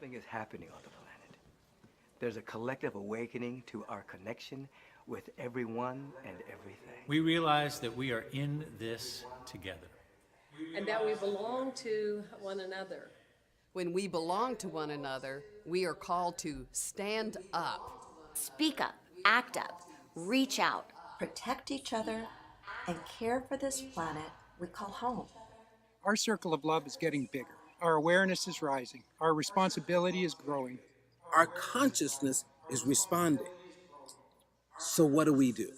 Something is happening on the planet. There's a collective awakening to our connection with everyone and everything. We realize that we are in this together. And that we belong to one another. When we belong to one another, we are called to stand up. Speak up, act up, reach out. Protect each other, and care for this planet we call home. Our circle of love is getting bigger. Our awareness is rising. Our responsibility is growing. Our consciousness is responding. So what do?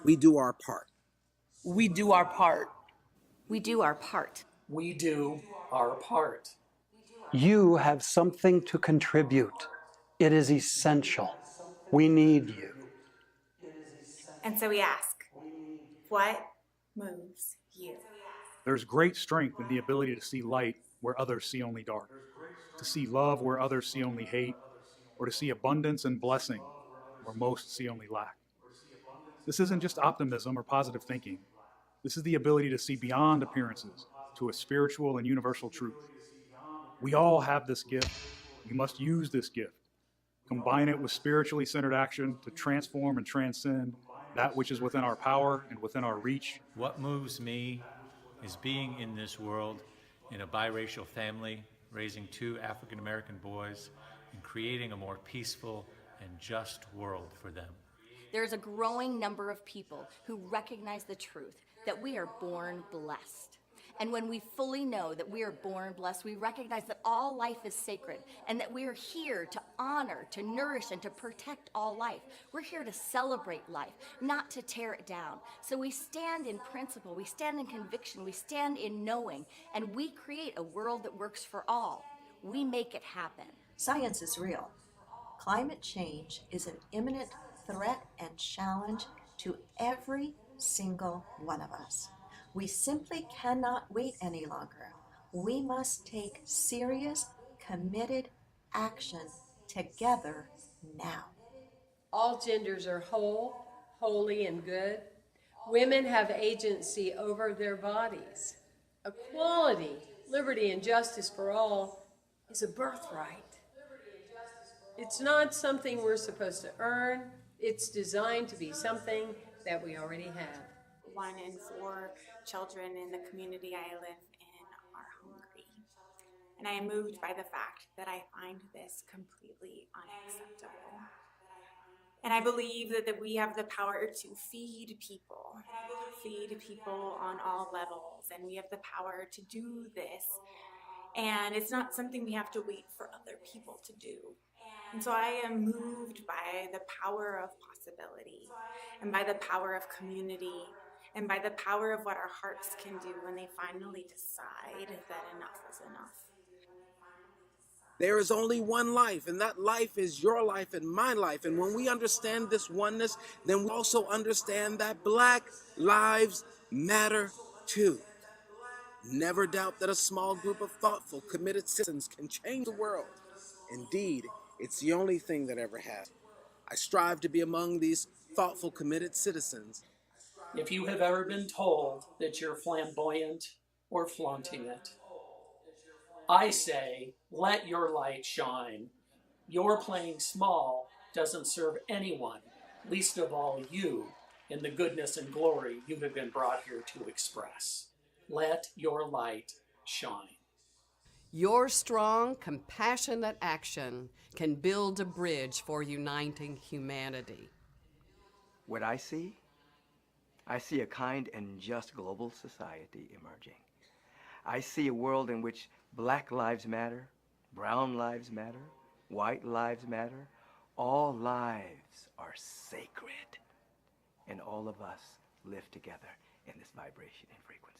We do our part. We do our part. We do our part. We do our part. You have something to contribute. It is essential. We need you. And so we ask, what moves you? There's great strength in the ability to see light where others see only dark, to see love where others see only hate, or to see abundance and blessing where most see only lack. This isn't just optimism or positive thinking. This is the ability to see beyond appearances to a spiritual and universal truth. We all have this gift. We must use this gift. Combine it with spiritually centered action to transform and transcend that which is within our power and within our reach. What moves me is being in this world in a biracial family, raising 2 African American boys, and creating a more peaceful and just world for them. There's a growing number of people who recognize the truth that we are born blessed. And when we fully know that we are born blessed, we recognize that all life is sacred and that we are here to honor, to nourish, and to protect all life. We're here to celebrate life, not to tear it down. So we stand in principle, we stand in conviction, we stand in knowing, and we create a world that works for all. We make it happen. Science is real. Climate change is an imminent threat and challenge to every single one of us. We simply cannot wait any longer. We must take serious, committed action together now. All genders are whole, holy, and good. Women have agency over their bodies. Equality, liberty, and justice for all is a birthright. It's not something we're supposed to earn. It's designed to be something that we already have. 1 in 4 children in the community I live in are hungry. And I am moved by the fact that I find this completely unacceptable. And I believe that we have the power to feed people on all levels, and we have the power to do this. And it's not something we have to wait for other people to do. And so I am moved by the power of possibility, and by the power of community, and by the power of what our hearts can do when they finally decide that enough is enough. There is only one life, and that life is your life and my life. And when we understand this oneness, then we also understand that Black lives matter too. Never doubt that a small group of thoughtful, committed citizens can change the world. Indeed, it's the only thing that ever has. I strive to be among these thoughtful, committed citizens. If you have ever been told that you're flamboyant or flaunting it, I say, let your light shine. Your playing small doesn't serve anyone, least of all you, in the goodness and glory you have been brought here to express. Let your light shine. Your strong, compassionate action can build a bridge for uniting humanity. What I see a kind and just global society emerging. I see a world in which Black lives matter, brown lives matter, white lives matter. All lives are sacred, and all of us live together in this vibration and frequency.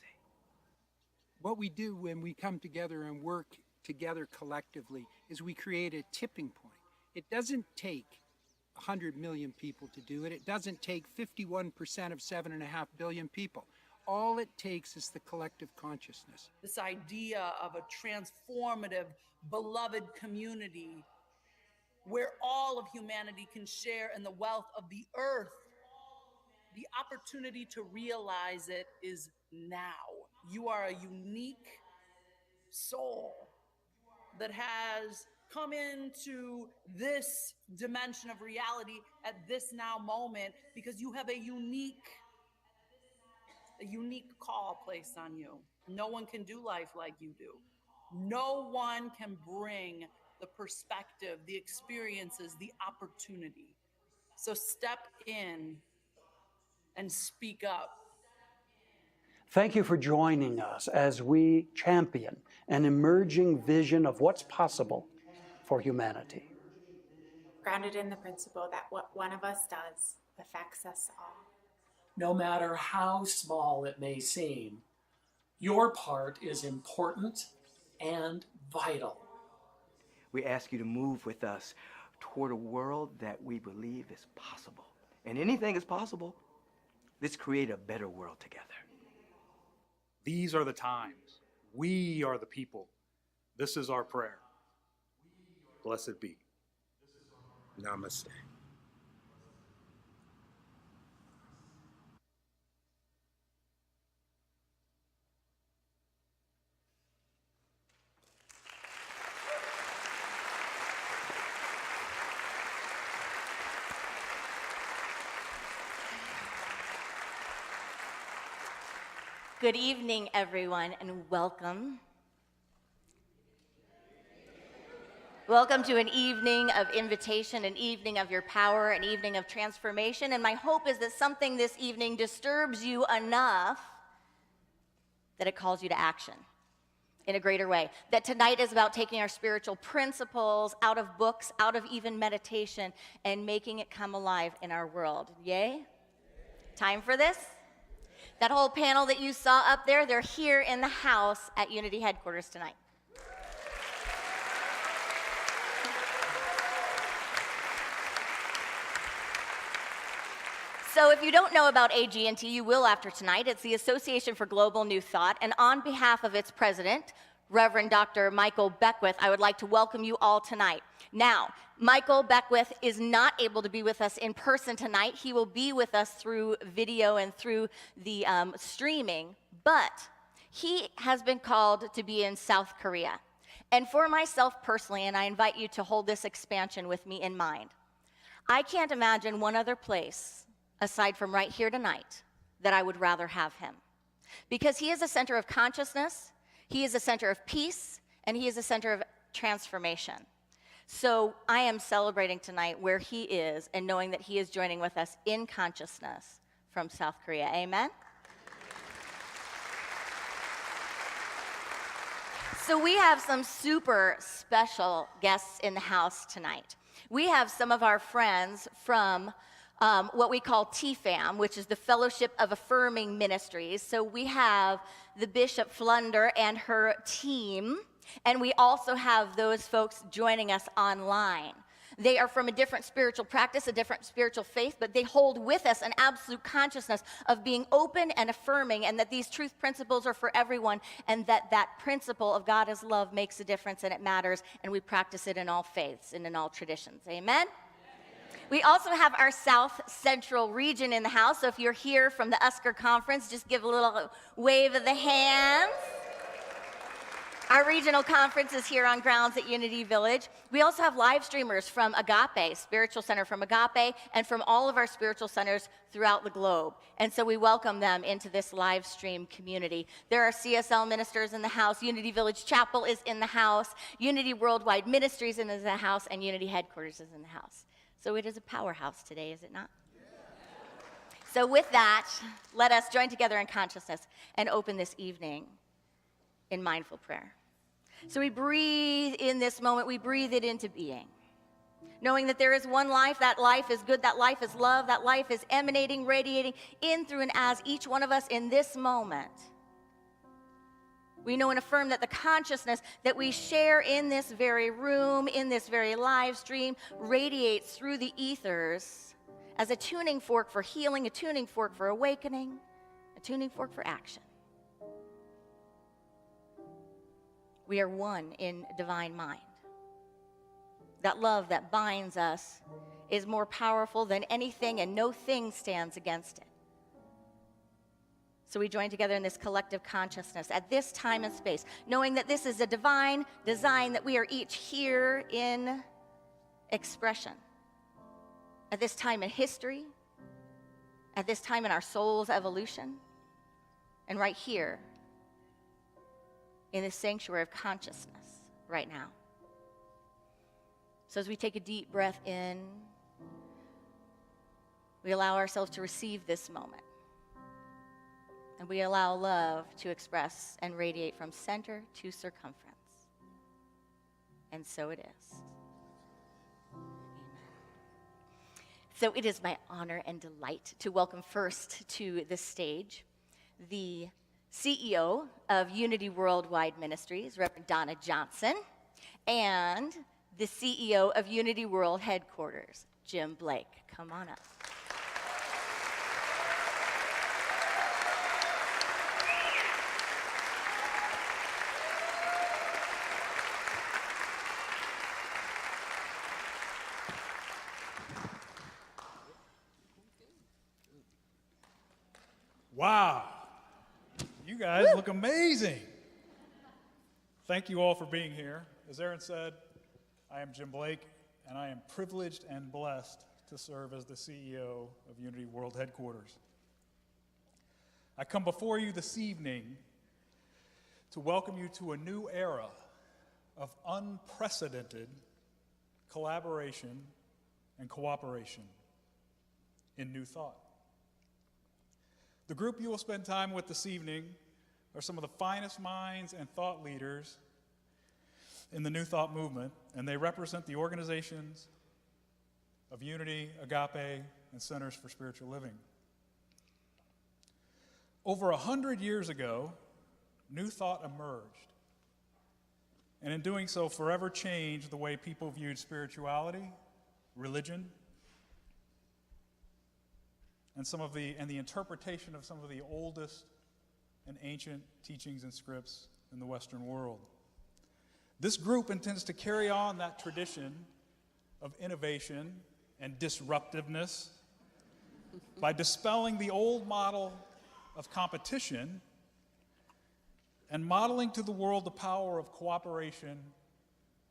What we do when we come together and work together collectively is we create a tipping point. It doesn't take 100 million people to do it. It doesn't take 51% of 7.5 billion people. All it takes is the collective consciousness. This idea of a transformative, beloved community where all of humanity can share in the wealth of the earth. The opportunity to realize it is now. You are a unique soul that has come into this dimension of reality at this now moment, because you have a unique call placed on you. No one can do life like you do. No one can bring the perspective, the experiences, the opportunity. So step in and speak up. Thank you for joining us as we champion an emerging vision of what's possible for humanity. Grounded in the principle that what one of us does affects us all. No matter how small it may seem, your part is important and vital. We ask you to move with us toward a world that we believe is possible. And anything is possible. Let's create a better world together. These are the times. We are the people. This is our prayer. Blessed be. Namaste. Good evening, everyone, and welcome. Welcome to an evening of invitation, an evening of your power, an evening of transformation. And my hope is that something this evening disturbs you enough that it calls you to action in a greater way. That tonight is about taking our spiritual principles out of books, out of even meditation, and making it come alive in our world. Yay? Time for this? That whole panel that you saw up there, they're here in the house at Unity headquarters tonight. So if you don't know about AGNT, you will after tonight. It's the Association for Global New Thought, and on behalf of its president, Reverend Dr. Michael Beckwith, I would like to welcome you all tonight. Now, Michael Beckwith is not able to be with us in person tonight. He will be with us through video and through the streaming, but he has been called to be in South Korea. And for myself personally, and I invite you to hold this expansion with me in mind, I can't imagine one other place aside from right here tonight that I would rather have him. Because he is a center of consciousness, he is a center of peace, and he is a center of transformation. So I am celebrating tonight where he is and knowing that he is joining with us in consciousness from South Korea. Amen? So we have some super special guests in the house tonight. We have some of our friends from what we call TFAM, which is the Fellowship of Affirming Ministries. So we have the Bishop Flunder and her team, and we also have those folks joining us online. They are from a different spiritual practice, a different spiritual faith, but they hold with us an absolute consciousness of being open and affirming, and that these truth principles are for everyone, and that that principle of God is love makes a difference and it matters, and we practice it in all faiths and in all traditions. Amen? We also have our South Central region in the house, so if you're here from the USCR conference, just give a little wave of the hands. Our regional conference is here on grounds at Unity Village. We also have live streamers from Agape, Spiritual Center from Agape, and from all of our spiritual centers throughout the globe. And so we welcome them into this live stream community. There are CSL ministers in the house, Unity Village Chapel is in the house, Unity Worldwide Ministries is in the house, and Unity Headquarters is in the house. So it is a powerhouse today, is it not? So with that, let us join together in consciousness and open this evening in mindful prayer. So we breathe in this moment, we breathe it into being. Knowing that there is one life, that life is good, that life is love, that life is emanating, radiating in, through, and as each one of us in this moment. We know and affirm that the consciousness that we share in this very room, in this very live stream, radiates through the ethers as a tuning fork for healing, a tuning fork for awakening, a tuning fork for action. We are one in divine mind. That love that binds us is more powerful than anything, and no thing stands against it. So we join together in this collective consciousness at this time and space, knowing that this is a divine design, that we are each here in expression. At this time in history, at this time in our soul's evolution, and right here in this sanctuary of consciousness right now. So as we take a deep breath in, we allow ourselves to receive this moment. And we allow love to express and radiate from center to circumference. And so it is. Amen. So it is my honor and delight to welcome first to the stage the CEO of Unity Worldwide Ministries, Reverend Donna Johnson, and the CEO of Unity World Headquarters, Jim Blake. Come on up. Wow, you guys look amazing. Thank you all for being here. As Erin said, I am Jim Blake, and I am privileged and blessed to serve as the CEO of Unity World Headquarters. I come before you this evening to welcome you to a new era of unprecedented collaboration and cooperation in New Thought. The group you will spend time with this evening are some of the finest minds and thought leaders in the New Thought movement, and they represent the organizations of Unity, Agape, and Centers for Spiritual Living. Over 100 years ago, New Thought emerged, and in doing so, forever changed the way people viewed spirituality, religion, and the interpretation of some of the oldest and ancient teachings and scripts in the Western world. This group intends to carry on that tradition of innovation and disruptiveness by dispelling the old model of competition and modeling to the world the power of cooperation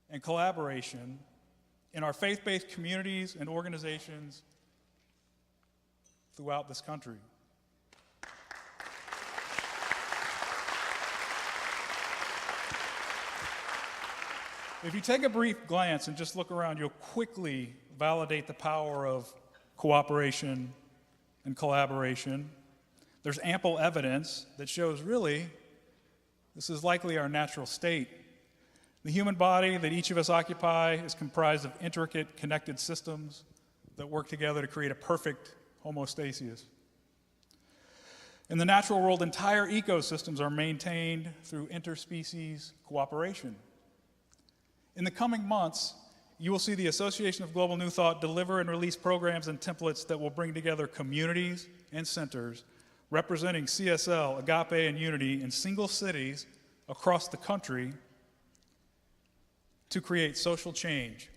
and collaboration in our faith-based communities and organizations throughout this country. If you take a brief glance and just look around, you'll quickly validate the power of cooperation and collaboration. There's ample evidence that shows really this is likely our natural state. The human body that each of us occupy is comprised of intricate, connected systems that work together to create a perfect homeostasis. In the natural world, entire ecosystems are maintained through interspecies cooperation. In the coming months, you will see the Association of Global New Thought deliver and release programs and templates that will bring together communities and centers representing CSL, Agape, and Unity in single cities across the country to create social change,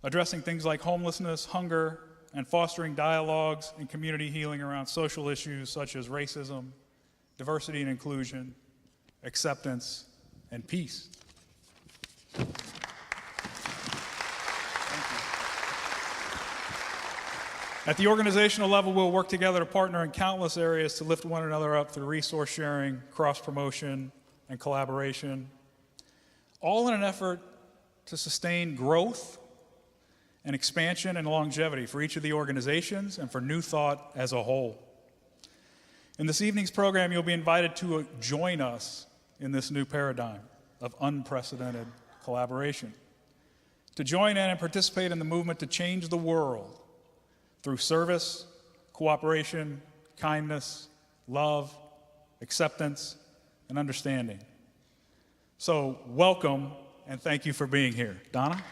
addressing things like homelessness, hunger, and fostering dialogues and community healing around social issues such as racism, diversity and inclusion, acceptance, and peace. Thank you. At the organizational level, we'll work together to partner in countless areas to lift one another up through resource sharing, cross-promotion, and collaboration, all in an effort to sustain growth and expansion and longevity for each of the organizations and for New Thought as a whole. In this evening's program, you'll be invited to join us in this new paradigm of unprecedented collaboration, to join in and participate in the movement to change the world through service, cooperation, kindness, love, acceptance, and understanding. So welcome and thank you for being here. Donna?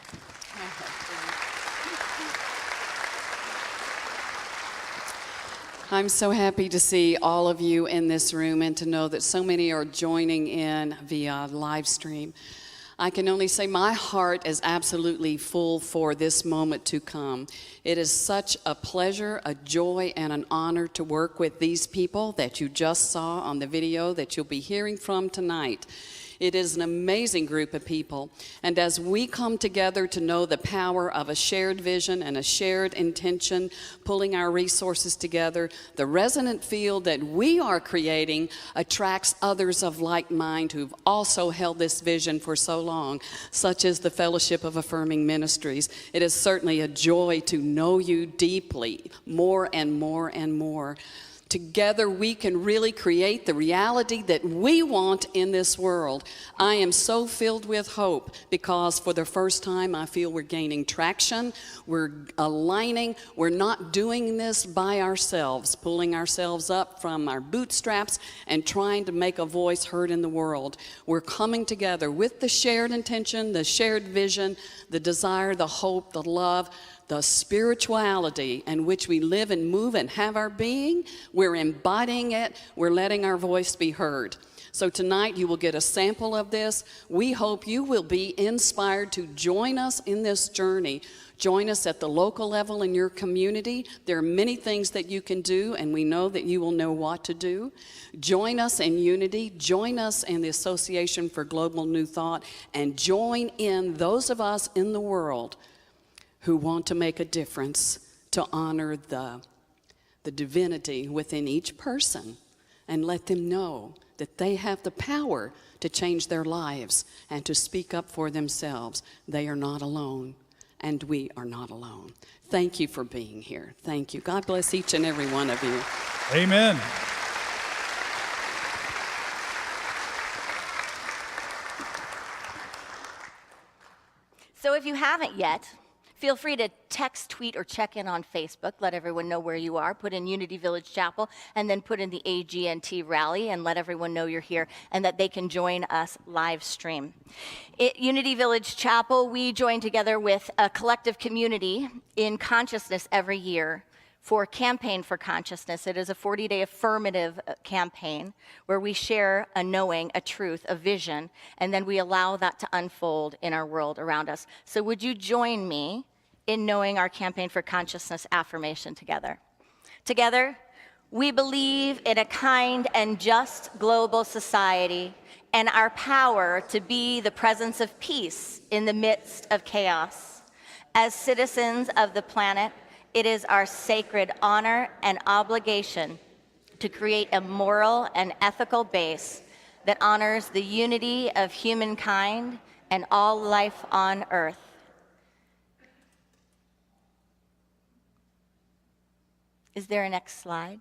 I'm so happy to see all of you in this room and to know that so many are joining in via live stream. I can only say my heart is absolutely full for this moment to come. It is such a pleasure, a joy, and an honor to work with these people that you just saw on the video that you'll be hearing from tonight. It is an amazing group of people, and as we come together to know the power of a shared vision and a shared intention, pulling our resources together, the resonant field that we are creating attracts others of like mind who've also held this vision for so long, such as the Fellowship of Affirming Ministries. It is certainly a joy to know you deeply, more and more and more. Together we can really create the reality that we want in this world. I am so filled with hope because for the first time I feel we're gaining traction, we're aligning, we're not doing this by ourselves, pulling ourselves up from our bootstraps and trying to make a voice heard in the world. We're coming together with the shared intention, the shared vision, the desire, the hope, the love, the spirituality in which we live and move and have our being. We're embodying it. We're letting our voice be heard. So tonight you will get a sample of this. We hope you will be inspired to join us in this journey. Join us at the local level in your community. There are many things that you can do, and we know that you will know what to do. Join us in unity. Join us in the Association for Global New Thought, and join in those of us in the world who want to make a difference, to honor the divinity within each person and let them know that they have the power to change their lives and to speak up for themselves. They are not alone, and we are not alone. Thank you for being here. Thank you. God bless each and every one of you. Amen. So if you haven't yet, feel free to text, tweet, or check in on Facebook. Let everyone know where you are. Put in Unity Village Chapel, and then put in the AGNT rally, and let everyone know you're here and that they can join us live stream. At Unity Village Chapel, we join together with a collective community in consciousness every year for Campaign for Consciousness. It is a 40-day affirmative campaign where we share a knowing, a truth, a vision, and then we allow that to unfold in our world around us. So would you join me in knowing our Campaign for Consciousness affirmation together? Together, we believe in a kind and just global society and our power to be the presence of peace in the midst of chaos. As citizens of the planet, it is our sacred honor and obligation to create a moral and ethical base that honors the unity of humankind and all life on earth. Is there a next slide?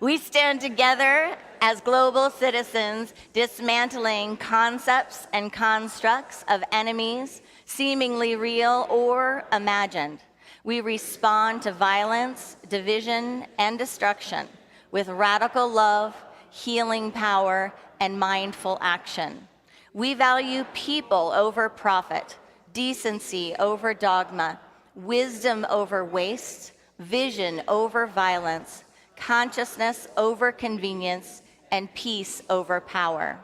We stand together as global citizens, dismantling concepts and constructs of enemies, seemingly real or imagined. We respond to violence, division, and destruction with radical love, healing power, and mindful action. We value people over profit, decency over dogma, wisdom over waste, vision over violence, consciousness over convenience, and peace over power.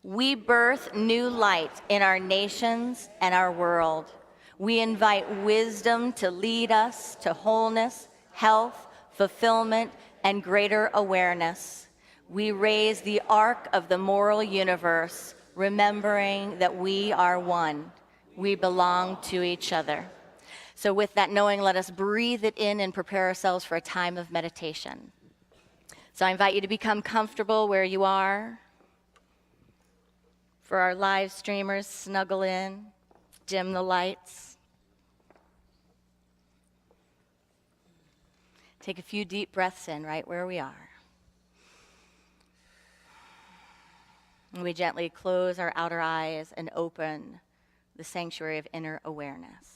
We birth new light in our nations and our world. We invite wisdom to lead us to wholeness, health, fulfillment, and greater awareness. We raise the arc of the moral universe, remembering that we are one. We belong to each other. So with that knowing, let us breathe it in and prepare ourselves for a time of meditation. So I invite you to become comfortable where you are. For our live streamers, snuggle in, dim the lights. Take a few deep breaths in right where we are. And we gently close our outer eyes and open the sanctuary of inner awareness.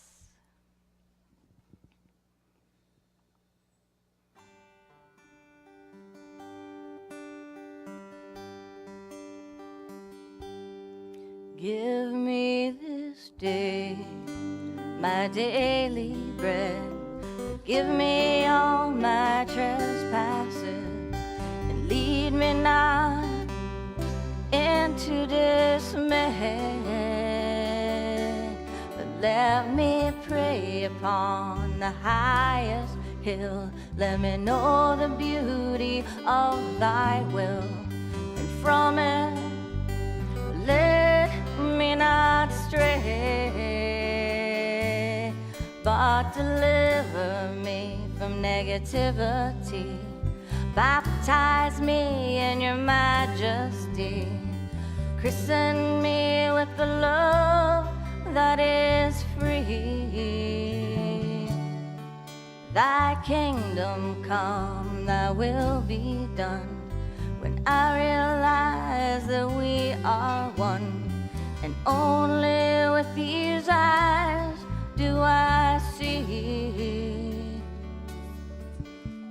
Give me this day my daily bread. Give me all my trespasses and lead me not into to dismay, but let me pray upon the highest hill. Let me know the beauty of thy will, and from it let me not stray, but deliver me from negativity. Baptize me in your majesty. Christen me with the love that is free. Thy kingdom come, thy will be done. When I realize that we are one, and only with these eyes do I see.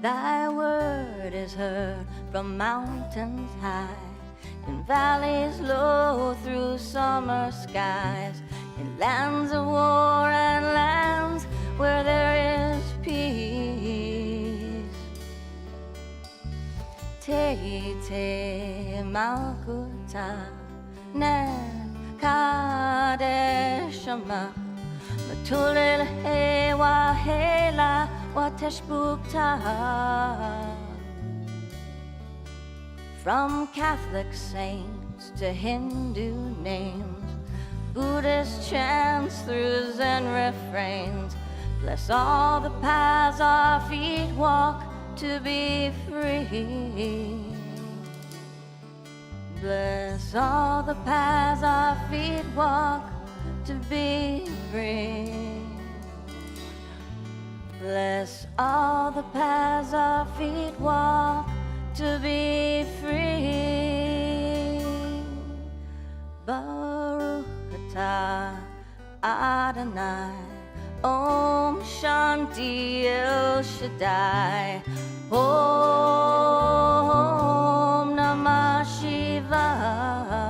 Thy word is heard from mountains high, in valleys low, through summer skies, in lands of war and lands where there is peace. Te te malkuta nen kadeshama matulil he wa hela wa teshbukta. From Catholic saints to Hindu names, Buddhist chants through Zen refrains, bless all the paths our feet walk to be free. Bless all the paths our feet walk to be free. Bless all the paths our feet walk to be free. Baruch atah Adonai, Om Shanti El Shaddai, Om Namah Shivaya,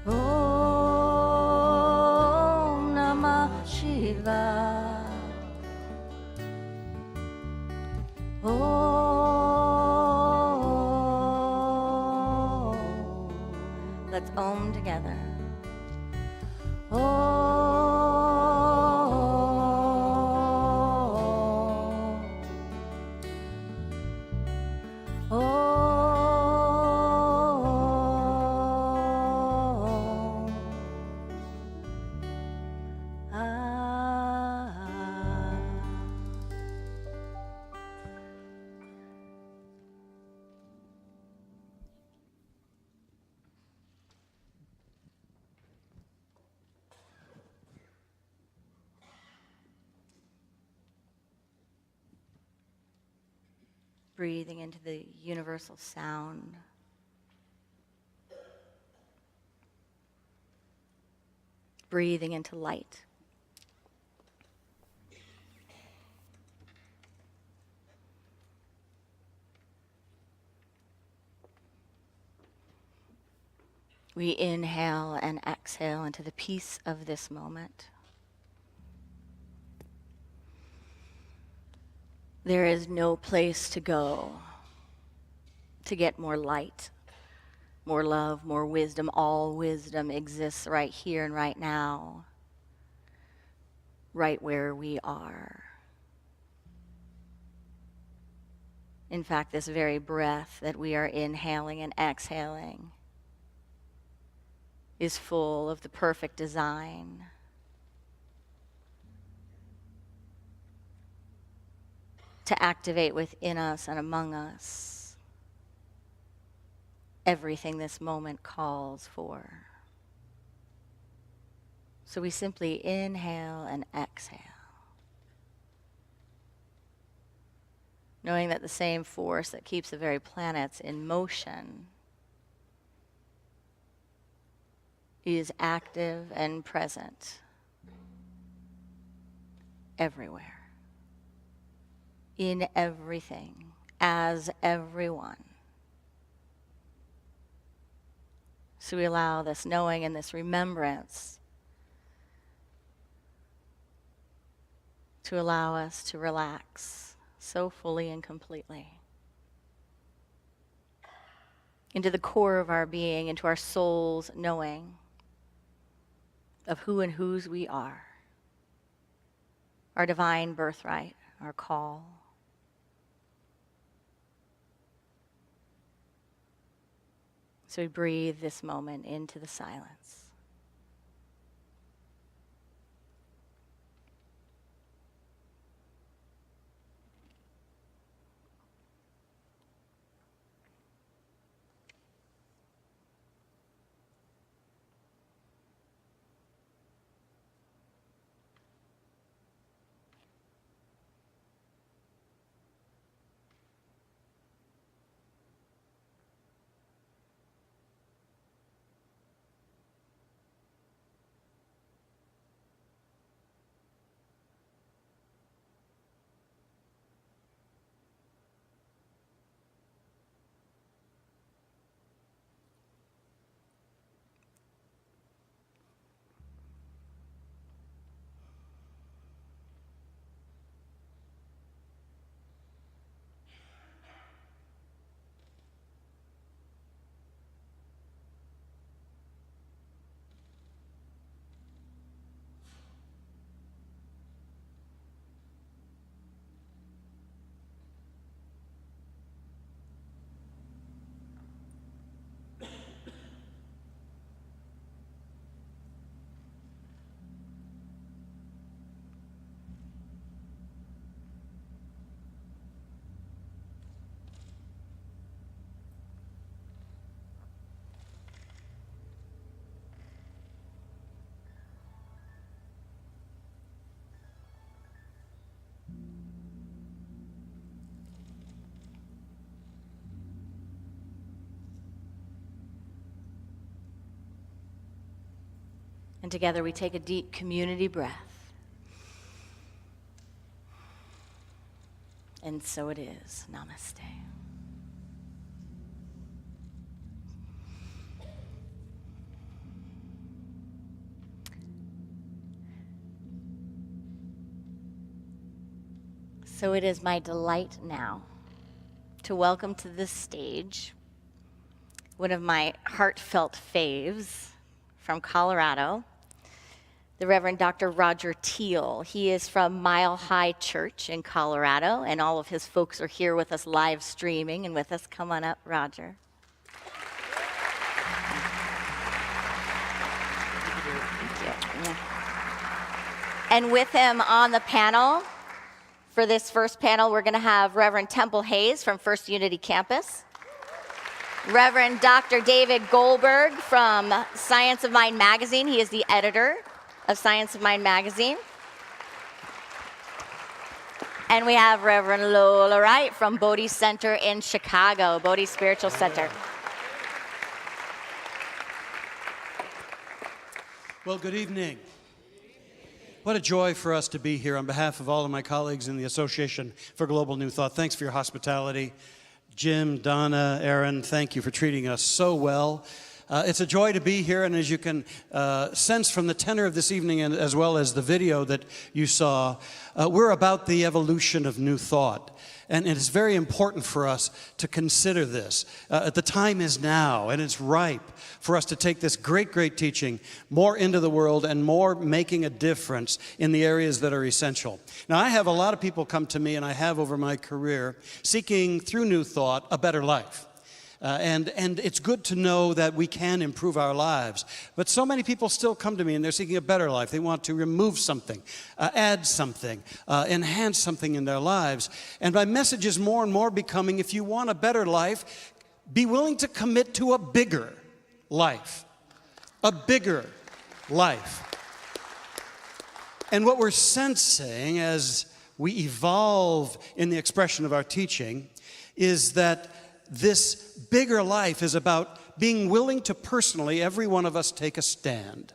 Om Namah Shivaya, let's Om together. Breathing into the universal sound. Breathing into light. We inhale and exhale into the peace of this moment. There is no place to go to get more light, more love, more wisdom. All wisdom exists right here and right now, right where we are. In fact, this very breath that we are inhaling and exhaling is full of the perfect design. To activate within us and among us everything this moment calls for. So we simply inhale and exhale, knowing that the same force that keeps the very planets in motion is active and present everywhere, in everything, as everyone. So we allow this knowing and this remembrance to allow us to relax so fully and completely. into the core of our being, into our soul's knowing of who and whose we are, our divine birthright, our call. So we breathe this moment into the silence. And together we take a deep community breath. And so it is. Namaste. So it is my delight now to welcome to this stage one of my heartfelt faves from Colorado, the Reverend Dr. Roger Teal. He is from Mile High Church in Colorado, and all of his folks are here with us live streaming and with us. Come on up, Roger. Thank you. And with him on the panel, for this first panel, we're going to have Reverend Temple Hayes from First Unity Campus, Reverend Dr. David Goldberg from Science of Mind magazine. He is the editor of Science of Mind magazine. And we have Reverend Lola Wright from Bodhi Center in Chicago, Bodhi Spiritual Center. Well, good evening. What a joy for us to be here on behalf of all of my colleagues in the Association for Global New Thought. Thanks for your hospitality. Jim, Donna, Erin, thank you for treating us so well. It's a joy to be here, and as you can sense from the tenor of this evening, and as well as the video that you saw, we're about the evolution of new thought. And it's very important for us to consider this. The time is now, and it's ripe for us to take this great, great teaching more into the world and more making a difference in the areas that are essential. Now, I have a lot of people come to me, and I have over my career, seeking through new thought a better life. And it's good to know that we can improve our lives. But so many people still come to me and they're seeking a better life. They want to remove something, add something, enhance something in their lives. And my message is more and more becoming, if you want a better life, be willing to commit to a bigger life. A bigger life. And what we're sensing as we evolve in the expression of our teaching is that this bigger life is about being willing to personally, every one of us, take a stand.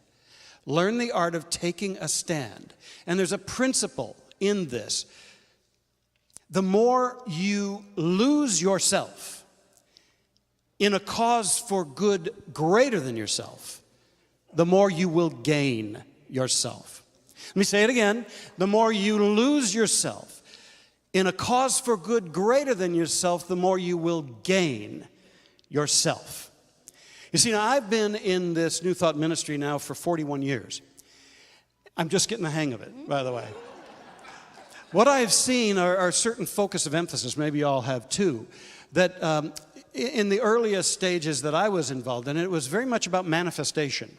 Learn the art of taking a stand. And there's a principle in this. The more you lose yourself in a cause for good greater than yourself, the more you will gain yourself. Let me say it again. The more you lose yourself in a cause for good greater than yourself, the more you will gain yourself. You see, now I've been in this New Thought ministry now for 41 years. I'm just getting the hang of it, by the way. What I've seen are certain focus of emphasis, maybe you all have too, that in the earliest stages that I was involved in, it was very much about manifestation.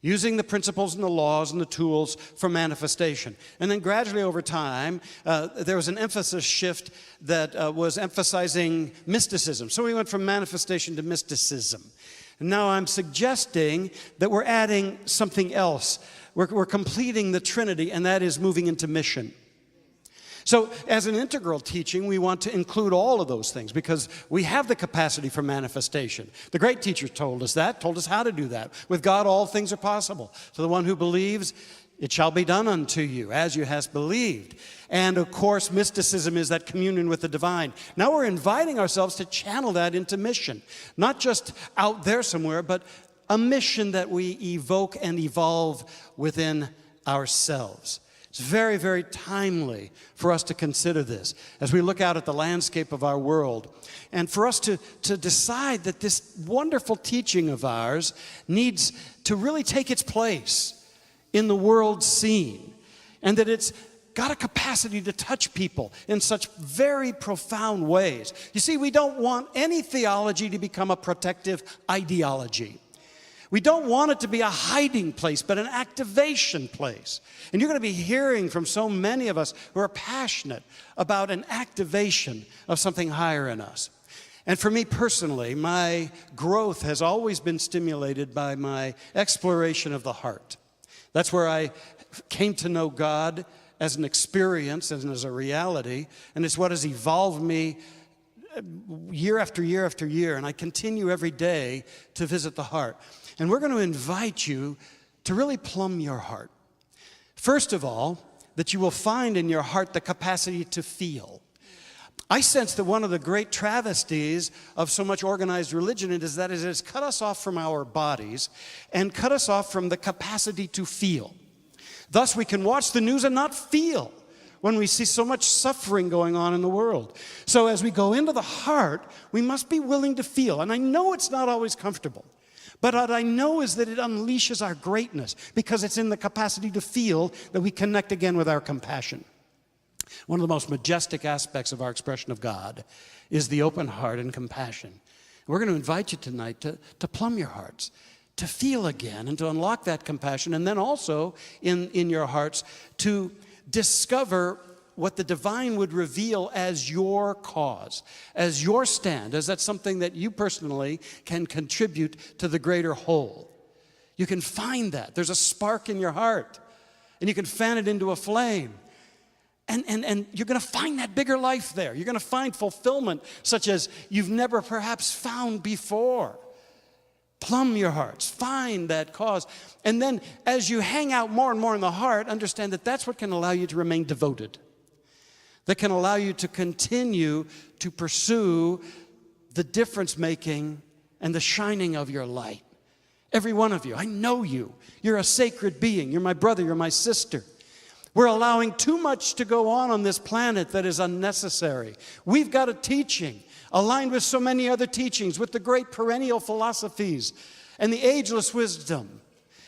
Using the principles and the laws and the tools for manifestation. And then gradually over time, there was an emphasis shift that was emphasizing mysticism. So we went from manifestation to mysticism. And now I'm suggesting that we're adding something else. We're completing the Trinity, and that is moving into mission. So as an integral teaching, we want to include all of those things because we have the capacity for manifestation. The great teachers told us how to do that. With God, all things are possible. So the one who believes, it shall be done unto you, as you hast believed. And of course, mysticism is that communion with the divine. Now we're inviting ourselves to channel that into mission. Not just out there somewhere, but a mission that we evoke and evolve within ourselves. It's very, very timely for us to consider this as we look out at the landscape of our world and for us to decide that this wonderful teaching of ours needs to really take its place in the world scene and that it's got a capacity to touch people in such very profound ways. You see, we don't want any theology to become a protective ideology. We don't want it to be a hiding place, but an activation place. And you're going to be hearing from so many of us who are passionate about an activation of something higher in us. And for me personally, my growth has always been stimulated by my exploration of the heart. That's where I came to know God as an experience and as a reality, and it's what has evolved me year after year after year, and I continue every day to visit the heart. And we're going to invite you to really plumb your heart. First of all, that you will find in your heart the capacity to feel. I sense that one of the great travesties of so much organized religion is that it has cut us off from our bodies and cut us off from the capacity to feel. Thus, we can watch the news and not feel when we see so much suffering going on in the world. So as we go into the heart, we must be willing to feel. And I know it's not always comfortable. But what I know is that it unleashes our greatness because it's in the capacity to feel that we connect again with our compassion. One of the most majestic aspects of our expression of God is the open heart and compassion. We're going to invite you tonight to plumb your hearts, to feel again and to unlock that compassion, and then also in your hearts to discover what the divine would reveal as your cause, as your stand, as that's something that you personally can contribute to the greater whole. You can find that. There's a spark in your heart, and you can fan it into a flame. And you're going to find that bigger life there. You're going to find fulfillment such as you've never perhaps found before. Plumb your hearts. Find that cause. And then as you hang out more and more in the heart, understand that that's what can allow you to remain devoted. That can allow you to continue to pursue the difference-making and the shining of your light. Every one of you, I know you. You're a sacred being. You're my brother. You're my sister. We're allowing too much to go on this planet that is unnecessary. We've got a teaching aligned with so many other teachings, with the great perennial philosophies and the ageless wisdom.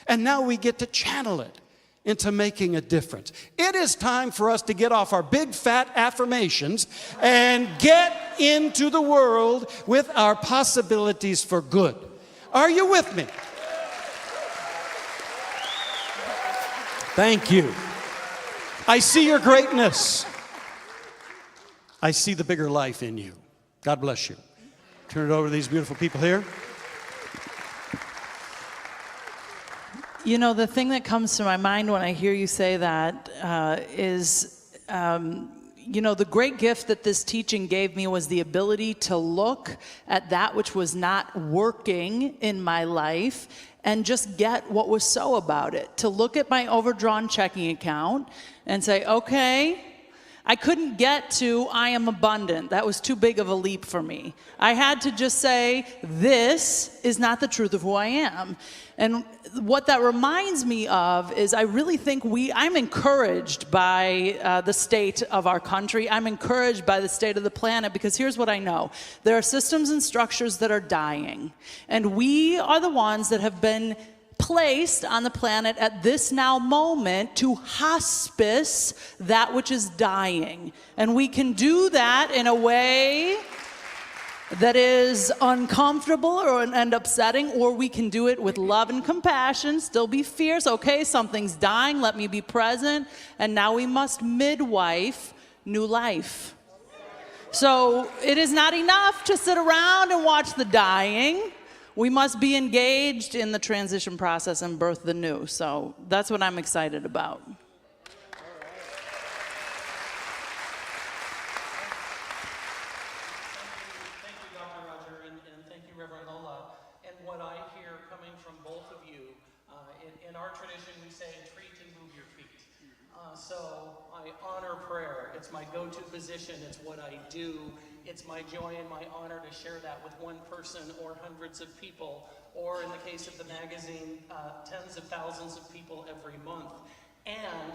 And now we get to channel it into making a difference. It is time for us to get off our big fat affirmations and get into the world with our possibilities for good. Are you with me? Thank you. I see your greatness. I see the bigger life in you. God bless you. Turn it over to these beautiful people here. You know, the thing that comes to my mind when I hear you say that is, you know, the great gift that this teaching gave me was the ability to look at that which was not working in my life and just get what was so about it. To look at my overdrawn checking account and say, okay, I couldn't get to I am abundant. That was too big of a leap for me. I had to just say, this is not the truth of who I am. And what that reminds me of is I really think I'm encouraged by the state of our country. I'm encouraged by the state of the planet, because here's what I know. There are systems and structures that are dying. And we are the ones that have been placed on the planet at this now moment to hospice that which is dying. And we can do that in a way that is uncomfortable and upsetting, or we can do it with love and compassion, still be fierce. Okay, something's dying, let me be present, and now we must midwife new life. So it is not enough to sit around and watch the dying. We must be engaged in the transition process and birth the new. So that's what I'm excited about. Thank you, Dr. Roger, and thank you, Reverend Lola. And what I hear coming from both of you, in our tradition we say, treat and move your feet. So I honor prayer. It's my go-to position. It's what I do. It's my joy and my honor to share that with one person or hundreds of people, or in the case of the magazine, tens of thousands of people every month. And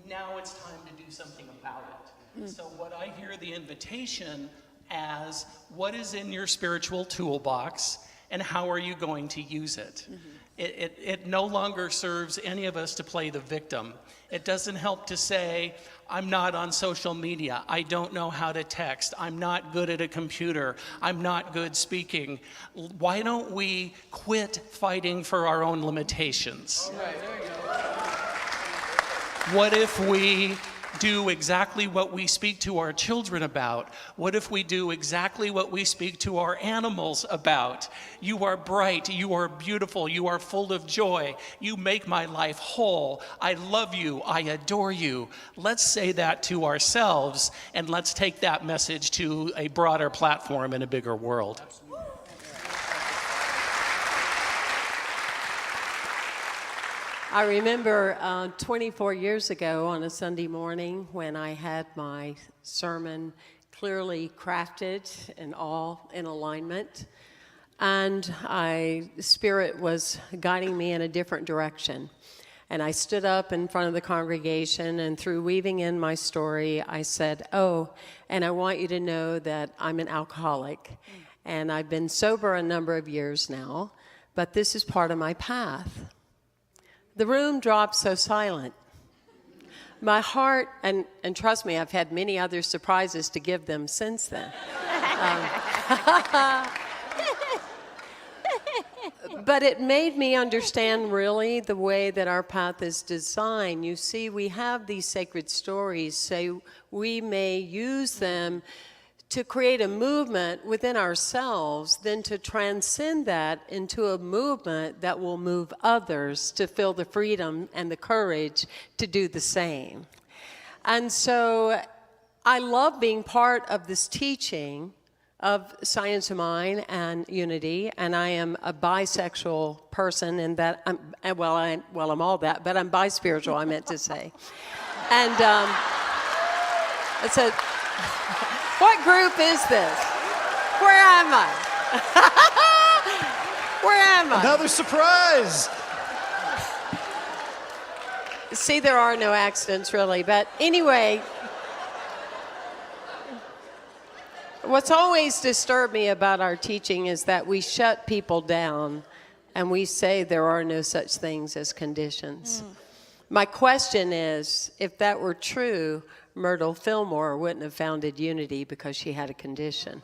now it's time to do something about it. So what I hear the invitation as, what is in your spiritual toolbox and how are you going to use it? It no longer serves any of us to play the victim. It doesn't help to say, I'm not on social media, I don't know how to text, I'm not good at a computer, I'm not good speaking. Why don't we quit fighting for our own limitations? What if we do exactly what we speak to our children about? What if we do exactly what we speak to our animals about? You are bright, you are beautiful, you are full of joy, you make my life whole, I love you, I adore you. Let's say that to ourselves, and let's take that message to a broader platform in a bigger world. I remember 24 years ago on a Sunday morning when I had my sermon clearly crafted and all in alignment, and Spirit was guiding me in a different direction. And I stood up in front of the congregation, and through weaving in my story, I said, oh, and I want you to know that I'm an alcoholic, and I've been sober a number of years now, but this is part of my path. The room dropped so silent. My heart, and trust me, I've had many other surprises to give them since then. But it made me understand really the way that our path is designed. You see, we have these sacred stories, so we may use them to create a movement within ourselves, then to transcend that into a movement that will move others to feel the freedom and the courage to do the same. And so I love being part of this teaching of Science of Mind and Unity, and I am a bisexual person in that, I'm all that, but I'm bi-spiritual, I meant to say. And it's a, what group is this? Where am I? Where am I? Another surprise. See, there are no accidents really, but anyway, what's always disturbed me about our teaching is that we shut people down and we say there are no such things as conditions. My question is, if that were true, Myrtle Fillmore wouldn't have founded Unity because she had a condition.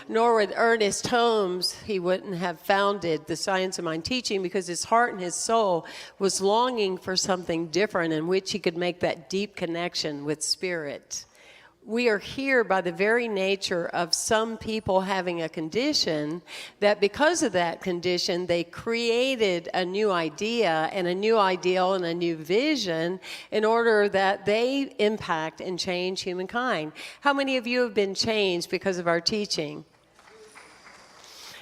Nor would Ernest Holmes, he wouldn't have founded the Science of Mind teaching because his heart and his soul was longing for something different in which he could make that deep connection with spirit. We are here by the very nature of some people having a condition that because of that condition, they created a new idea and a new ideal and a new vision in order that they impact and change humankind. How many of you have been changed because of our teaching?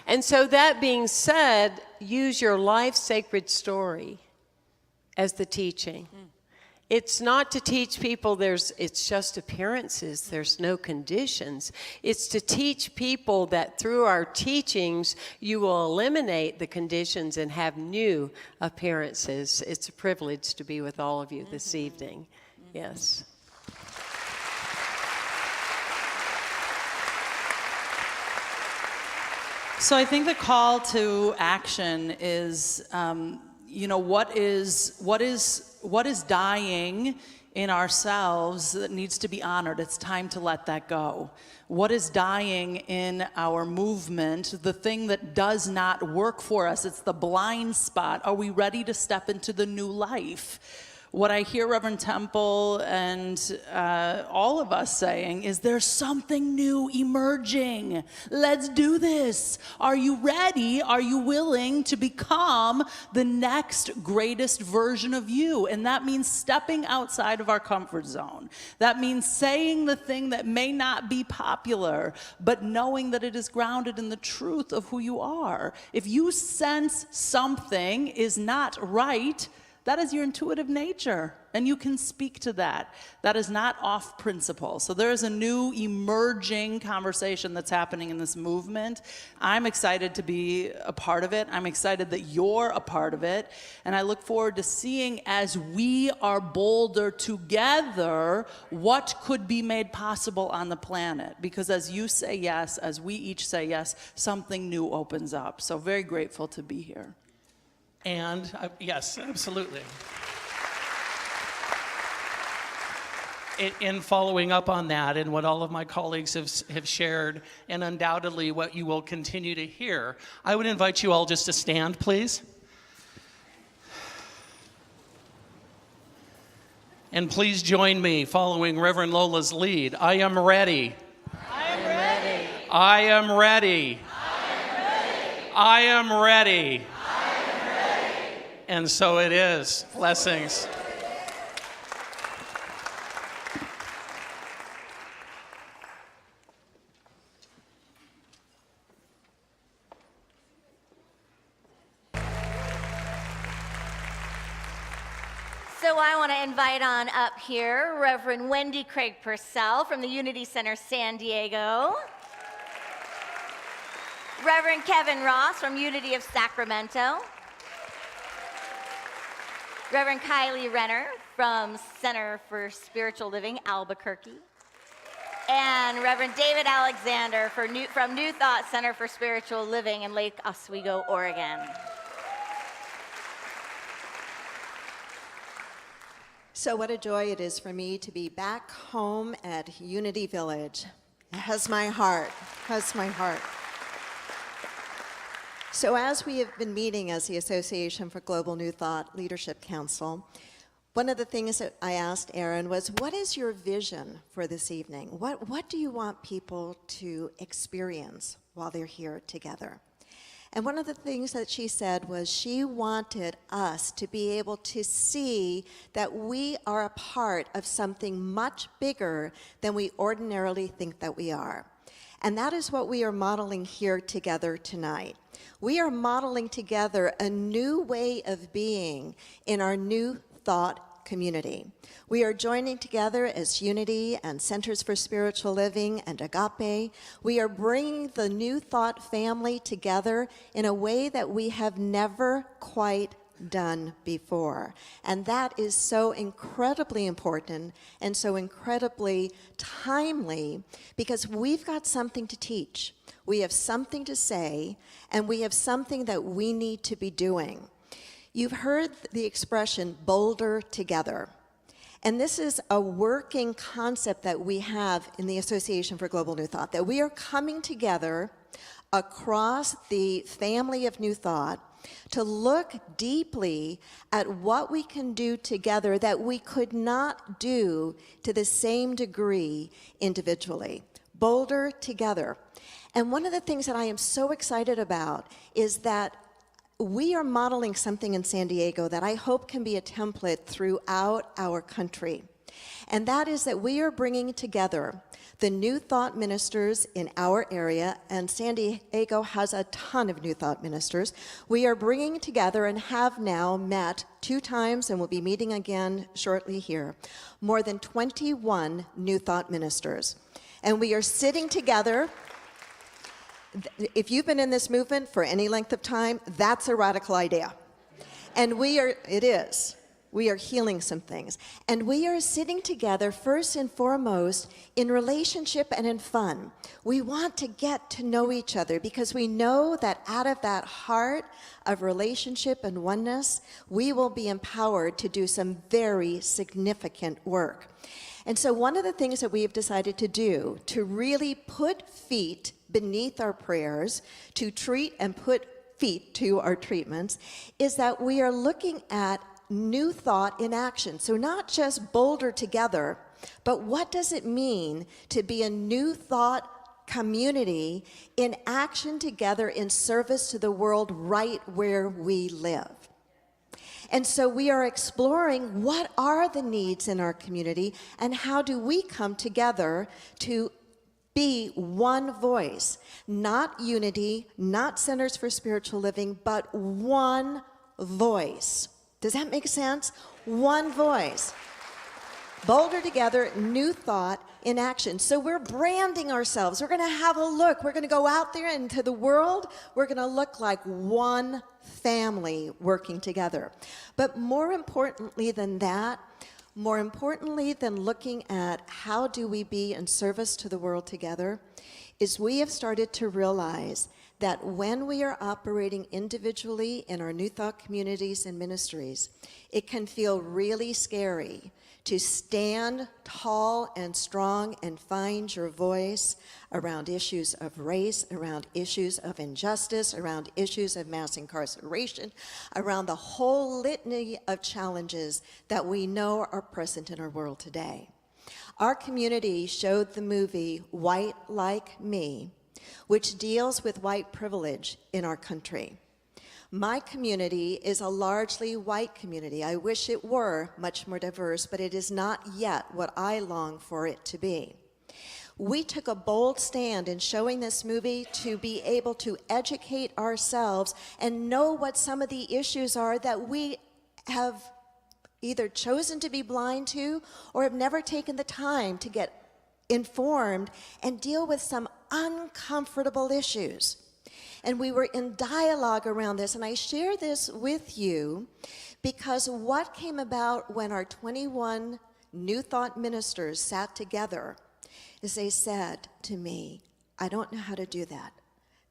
And so that being said, use your life sacred story as the teaching. It's not to teach people it's just appearances, there's no conditions. It's to teach people that through our teachings, you will eliminate the conditions and have new appearances. It's a privilege to be with all of you this evening. Yes. So I think the call to action is, what is dying in ourselves that needs to be honored? It's time to let that go. What is dying in our movement, the thing that does not work for us? It's the blind spot. Are we ready to step into the new life? What I hear Reverend Temple and all of us saying is there's something new emerging. Let's do this. Are you ready? Are you willing to become the next greatest version of you? And that means stepping outside of our comfort zone. That means saying the thing that may not be popular, but knowing that it is grounded in the truth of who you are. If you sense something is not right, that is your intuitive nature, and you can speak to that. That is not off principle. So there is a new emerging conversation that's happening in this movement. I'm excited to be a part of it. I'm excited that you're a part of it. And I look forward to seeing, as we are bolder together, what could be made possible on the planet. Because as you say yes, as we each say yes, something new opens up. So very grateful to be here. And yes, absolutely. In following up on that and what all of my colleagues have shared, and undoubtedly what you will continue to hear, I would invite you all just to stand, please. And please join me following Reverend Lola's lead. I am ready. I am ready. I am ready. I am ready. And so it is. Blessings. So I want to invite on up here Reverend Wendy Craig Purcell from the Unity Center San Diego. Reverend Kevin Ross from Unity of Sacramento. Reverend Kylie Renner from Center for Spiritual Living, Albuquerque. And Reverend David Alexander from New Thought Center for Spiritual Living in Lake Oswego, Oregon. So what a joy it is for me to be back home at Unity Village. It has my heart, So as we have been meeting as the Association for Global New Thought Leadership Council, one of the things that I asked Erin was, what is your vision for this evening? What do you want people to experience while they're here together? And one of the things that she said was she wanted us to be able to see that we are a part of something much bigger than we ordinarily think that we are. And that is what we are modeling here together tonight. We are modeling together a new way of being in our New Thought community. We are joining together as Unity and Centers for Spiritual Living and Agape. We are bringing the New Thought family together in a way that we have never quite done before. And that is so incredibly important and so incredibly timely, because we've got something to teach. We have something to say, and we have something that we need to be doing. You've heard the expression bolder together. And this is a working concept that we have in the Association for Global New Thought, that we are coming together across the family of New Thought to look deeply at what we can do together that we could not do to the same degree individually. Bolder together. And one of the things that I am so excited about is that we are modeling something in San Diego that I hope can be a template throughout our country. And that is that we are bringing together the New Thought ministers in our area, and San Diego has a ton of New Thought ministers, we are bringing together and have now met 2 times and will be meeting again shortly here, more than 21 New Thought ministers. And we are sitting together. If you've been in this movement for any length of time, that's a radical idea. And it is. We are healing some things. And we are sitting together first and foremost in relationship and in fun. We want to get to know each other because we know that out of that heart of relationship and oneness, we will be empowered to do some very significant work. And so one of the things that we have decided to do to really put feet beneath our prayers, to treat and put feet to our treatments, is that we are looking at new thought in action. So not just bolder together, but what does it mean to be a new thought community in action together in service to the world right where we live? And so we are exploring what are the needs in our community and how do we come together to be one voice, not unity, not Centers for Spiritual Living, but one voice. Does that make sense? One voice. Bolder together, new thought in action. So we're branding ourselves. We're going to have a look. We're going to go out there into the world. We're going to look like one family working together. But more importantly than that, more importantly than looking at how do we be in service to the world together, is we have started to realize that when we are operating individually in our New Thought communities and ministries, it can feel really scary to stand tall and strong and find your voice around issues of race, around issues of injustice, around issues of mass incarceration, around the whole litany of challenges that we know are present in our world today. Our community showed the movie White Like Me, which deals with white privilege in our country. My community is a largely white community. I wish it were much more diverse, but it is not yet what I long for it to be. We took a bold stand in showing this movie to be able to educate ourselves and know what some of the issues are that we have either chosen to be blind to or have never taken the time to get informed and deal with some uncomfortable issues. And we were in dialogue around this, and I share this with you because what came about when our 21 New Thought ministers sat together is they said to me, I don't know how to do that.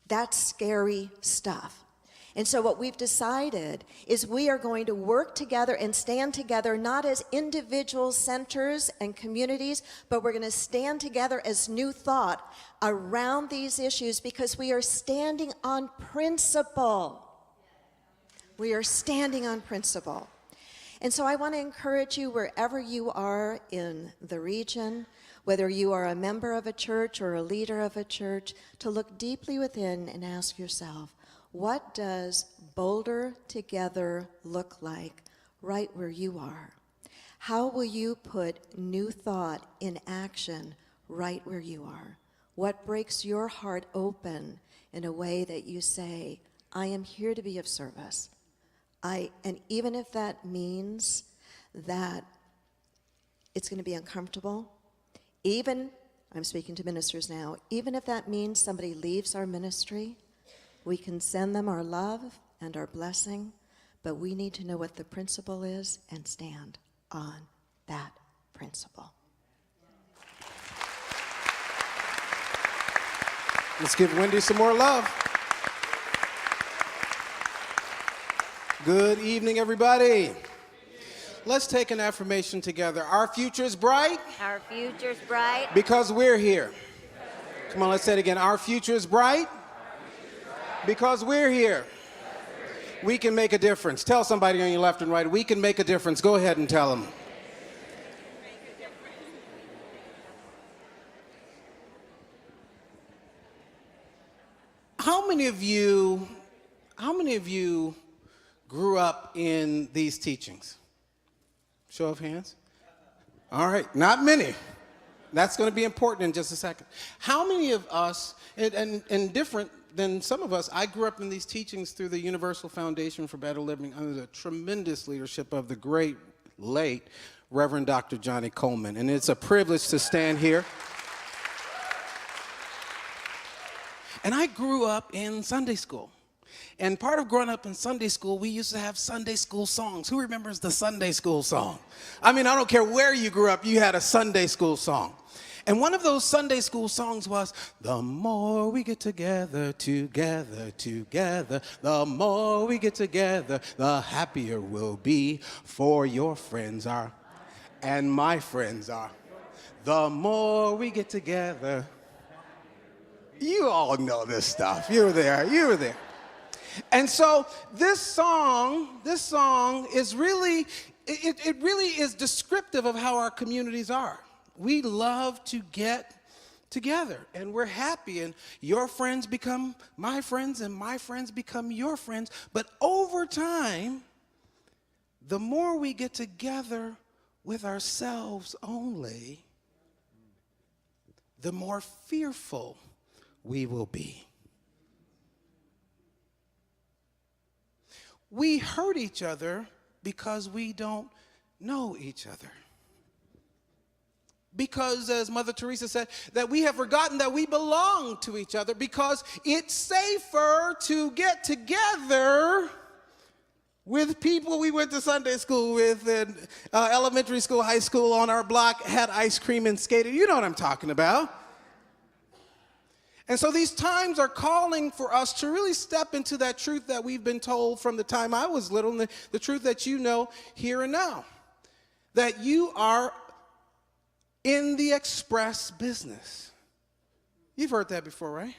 That's scary stuff. And so what we've decided is we are going to work together and stand together, not as individual centers and communities, but we're going to stand together as New Thought around these issues because we are standing on principle. We are standing on principle. And so I want to encourage you wherever you are in the region, whether you are a member of a church or a leader of a church, to look deeply within and ask yourself, what does bolder together look like right where you are? How will you put new thought in action right where you are? What breaks your heart open in a way that you say, I am here to be of service. And even if that means that it's going to be uncomfortable, even, I'm speaking to ministers now, even if that means somebody leaves our ministry, we can send them our love and our blessing, but we need to know what the principle is and stand on that principle. Let's give Wendy some more love. Good evening, everybody. Let's take an affirmation together. Our future is bright. Our future's bright. Because we're here. Come on, let's say it again. Our future is bright. Because we're here. We can make a difference. Tell somebody on your left and right, we can make a difference. Go ahead and tell them. How many of you grew up in these teachings? Show of hands. All right, not many. That's going to be important in just a second. How many of us, and different than some of us, I grew up in these teachings through the Universal Foundation for Better Living under the tremendous leadership of the great, late Reverend Dr. Johnny Coleman. And it's a privilege to stand here. And I grew up in Sunday school. And part of growing up in Sunday school, we used to have Sunday school songs. Who remembers the Sunday school song? I mean, I don't care where you grew up, you had a Sunday school song. And one of those Sunday school songs was, the more we get together, the more we get together, the happier we'll be, for your friends are, and my friends are. The more we get together. You all know this stuff. You were there. And so this song is really, it really is descriptive of how our communities are. We love to get together, and we're happy, and your friends become my friends, and my friends become your friends. But over time, the more we get together with ourselves only, the more fearful we will be. We hurt each other because we don't know each other. Because, as Mother Teresa said, that we have forgotten that we belong to each other, because it's safer to get together with people we went to Sunday school with, and elementary school, high school, on our block, had ice cream and skated. You know what I'm talking about. And so these times are calling for us to really step into that truth that we've been told from the time I was little, and the truth that you know here and now, that you are in the express business. You've heard that before, right?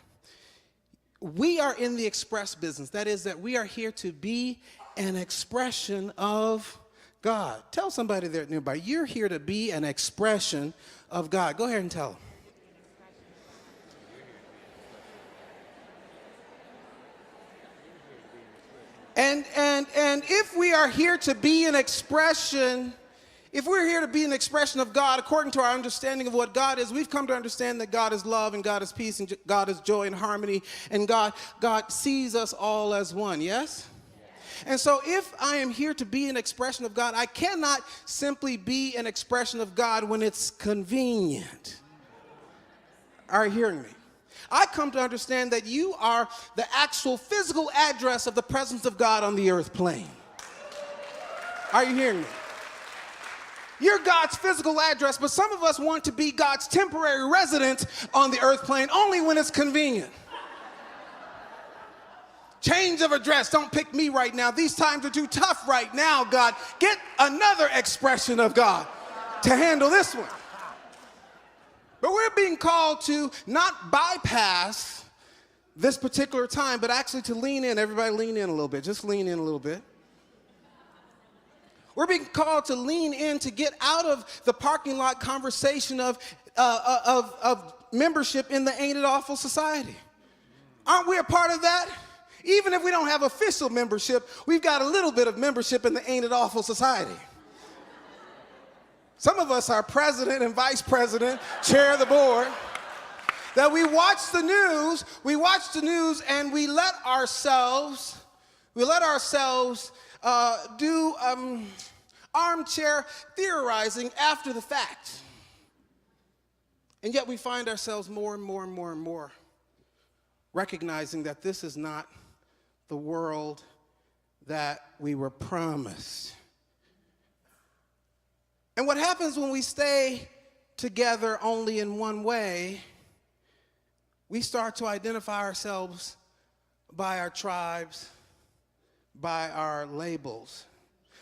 We are in the express business. That is, that we are here to be an expression of God. Tell somebody there nearby, you're here to be an expression of God. Go ahead and tell them. And if we are here to be an expression, if we're here to be an expression of God, according to our understanding of what God is, we've come to understand that God is love, and God is peace, and God is joy and harmony, and God sees us all as one, yes? And so if I am here to be an expression of God, I cannot simply be an expression of God when it's convenient. Are you hearing me? I come to understand that you are the actual physical address of the presence of God on the earth plane. Are you hearing me? You're God's physical address, but some of us want to be God's temporary resident on the earth plane only when it's convenient. Change of address. Don't pick me right now. These times are too tough right now, God. Get another expression of God to handle this one. But we're being called to not bypass this particular time, but actually to lean in. Everybody lean in a little bit. Just lean in a little bit. We're being called to lean in, to get out of the parking lot conversation of membership in the Ain't It Awful Society. Aren't we a part of that? Even if we don't have official membership, we've got a little bit of membership in the Ain't It Awful Society. Some of us are president and vice president, chair of the board, that we watch the news and we let ourselves do armchair theorizing after the fact. And yet we find ourselves more and more recognizing that this is not the world that we were promised. And what happens when we stay together only in one way, we start to identify ourselves by our tribes, by our labels.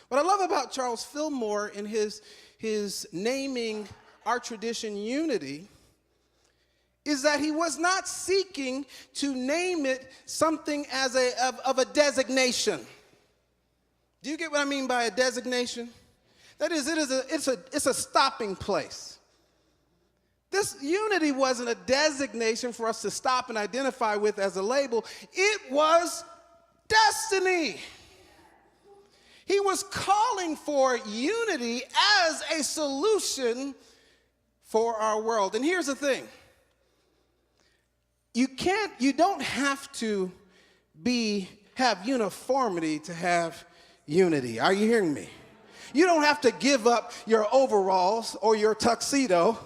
What I love about Charles Fillmore in his naming our tradition unity is that he was not seeking to name it something as of a designation. Do you get what I mean by a designation? That is, it's a stopping place. This unity wasn't a designation for us to stop and identify with as a label. It was destiny. He was calling for unity as a solution for our world. And here's the thing. You don't have to have uniformity to have unity. Are you hearing me? You don't have to give up your overalls or your tuxedo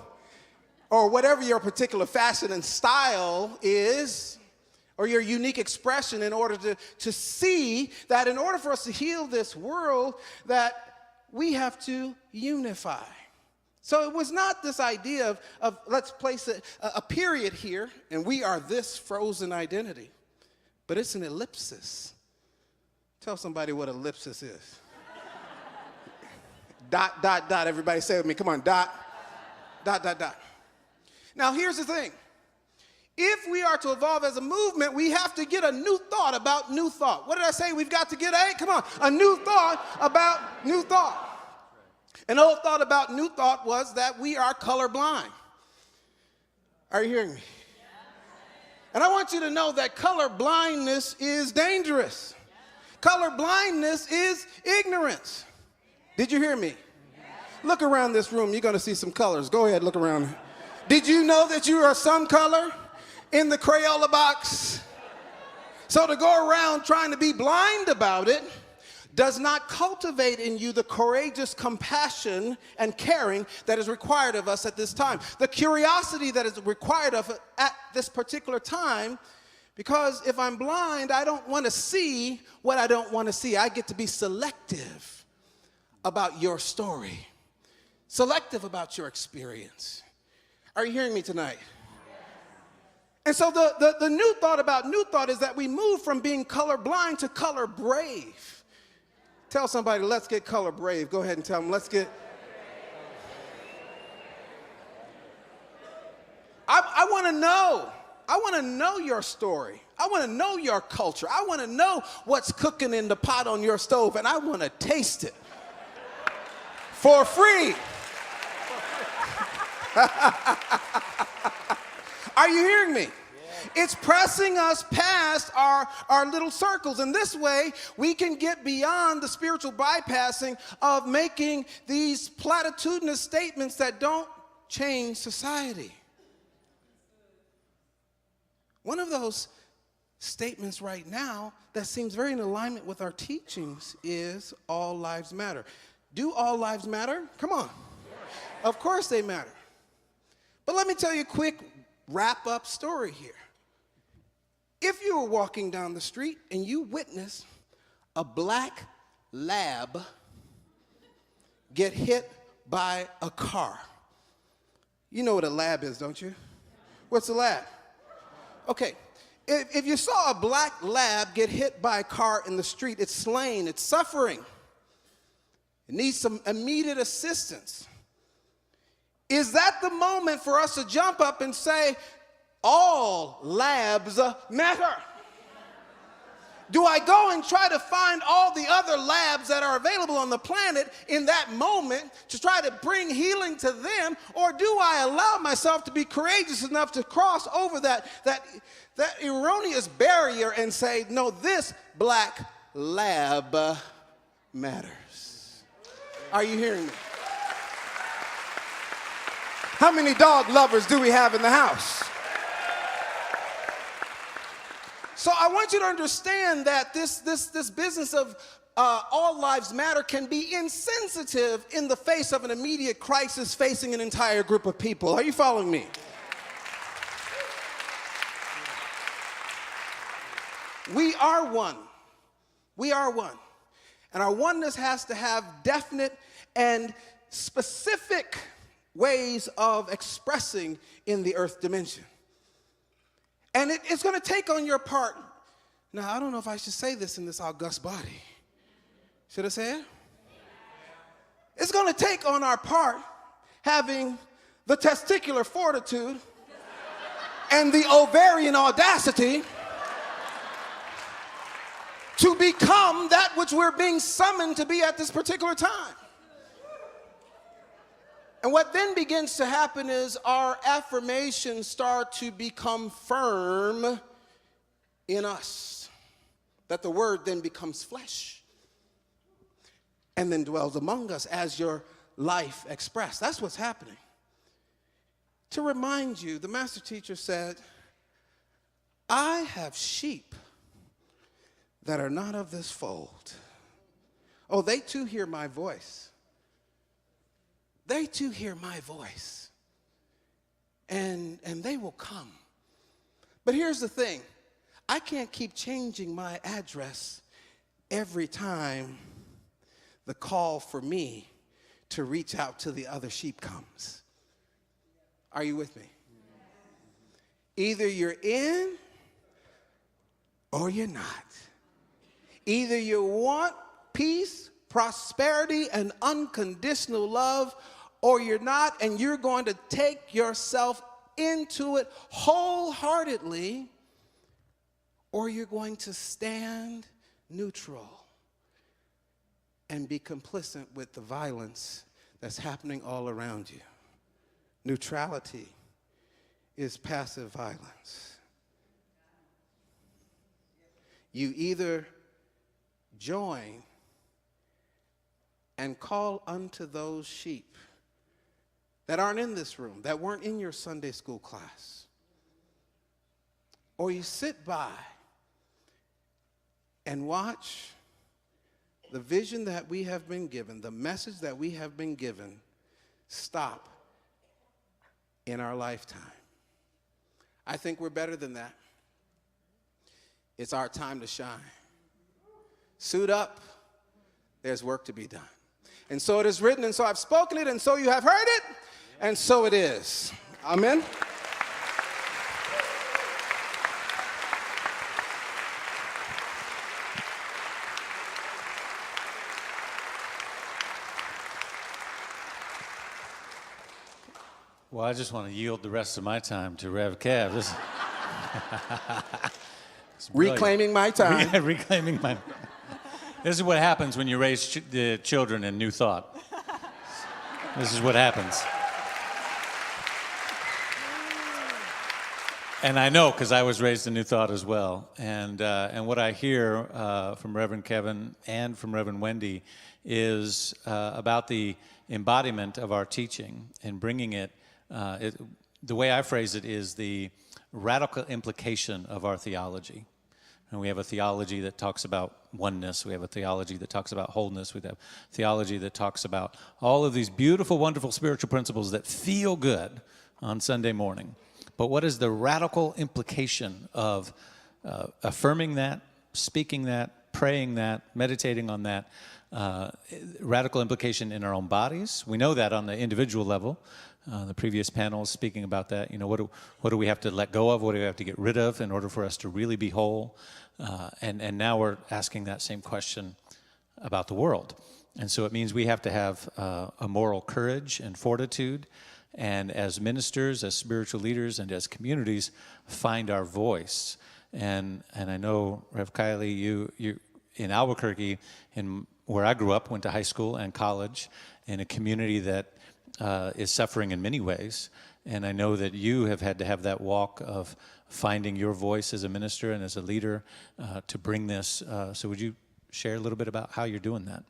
or whatever your particular fashion and style is, or your unique expression, in order to see that in order for us to heal this world, that we have to unify. So it was not this idea of let's place a period here, and we are this frozen identity. But it's an ellipsis. Tell somebody what ellipsis is. Dot, dot, dot. Everybody say with me. Come on. Dot, dot, dot, dot. Now, here's the thing. If we are to evolve as a movement, we have to get a new thought about new thought. What did I say? We've got to get a new thought about new thought. An old thought about new thought was that we are colorblind. Are you hearing me? And I want you to know that color blindness is dangerous. Color blindness is ignorance. Did you hear me? Look around this room. You're going to see some colors. Go ahead, look around. Did you know that you are some color in the Crayola box? So to go around trying to be blind about it does not cultivate in you the courageous compassion and caring that is required of us at this time. The curiosity that is required of us at this particular time, because if I'm blind, I don't want to see what I don't want to see. I get to be selective about your story, selective about your experience. Are you hearing me tonight? And so the new thought about new thought is that we move from being color blind to color brave. Tell somebody, let's get color brave. Go ahead and tell them, let's get. I want to know. I want to know your story. I want to know your culture. I want to know what's cooking in the pot on your stove, and I want to taste it for free. Are you hearing me? It's pressing us past our little circles. And this way, we can get beyond the spiritual bypassing of making these platitudinous statements that don't change society. One of those statements right now that seems very in alignment with our teachings is all lives matter. Do all lives matter? Come on. Of course they matter. But let me tell you a quick wrap-up story here. If you were walking down the street and you witnessed a black lab get hit by a car, you know what a lab is, don't you? What's a lab? Okay, if you saw a black lab get hit by a car in the street, it's slain, it's suffering, it needs some immediate assistance. Is that the moment for us to jump up and say, all labs matter? Do I go and try to find all the other labs that are available on the planet in that moment to try to bring healing to them? Or do I allow myself to be courageous enough to cross over that erroneous barrier and say, no, this black lab matters? Are you hearing me? How many dog lovers do we have in the house? So I want you to understand that this business of all lives matter can be insensitive in the face of an immediate crisis facing an entire group of people. Are you following me? We are one. We are one. And our oneness has to have definite and specific ways of expressing in the earth dimension. And it's going to take on your part. Now, I don't know if I should say this in this august body. Should I say it? It's going to take on our part having the testicular fortitude and the ovarian audacity to become that which we're being summoned to be at this particular time. And what then begins to happen is our affirmations start to become firm in us. That the word then becomes flesh and then dwells among us as your life expressed. That's what's happening. to remind you, the master teacher said, I have sheep that are not of this fold. Oh, they too hear my voice. They too hear my voice. And they will come. But here's the thing. I can't keep changing my address every time the call for me to reach out to the other sheep comes. Are you with me? Either you're in or you're not. Either you want peace, prosperity, and unconditional love, or you're not, and you're going to take yourself into it wholeheartedly, or you're going to stand neutral and be complicit with the violence that's happening all around you. Neutrality is passive violence. You either join and call unto those sheep that aren't in this room, that weren't in your Sunday school class, or you sit by and watch the vision that we have been given, the message that we have been given, stop in our lifetime. I think we're better than that. It's our time to shine. Suit up. There's work to be done. And so it is written, and so I've spoken it, and so you have heard it, and so it is. Amen. Well, I just want to yield the rest of my time to Rev Cav. Reclaiming my time. Yeah, reclaiming my. This is what happens when you raise the children in New Thought. This is what happens. And I know, because I was raised in New Thought as well. And what I hear from Reverend Kevin and from Reverend Wendy is about the embodiment of our teaching and bringing it. The way I phrase it is the radical implication of our theology. And we have a theology that talks about oneness. We have a theology that talks about wholeness. We have theology that talks about all of these beautiful, wonderful spiritual principles that feel good on Sunday morning. But what is the radical implication of affirming that, speaking that, praying that, meditating on that, radical implication in our own bodies? We know that on the individual level. The previous panel is speaking about that. You know, what do we have to let go of? What do we have to get rid of in order for us to really be whole? And now we're asking that same question about the world. And so it means we have to have a moral courage and fortitude, and as ministers, as spiritual leaders, and as communities, find our voice. And I know, Rev Kylie, you in Albuquerque, where I grew up, went to high school and college, in a community that is suffering in many ways. And I know that you have had to have that walk of finding your voice as a minister and as a leader to bring this. So would you share a little bit about how you're doing that?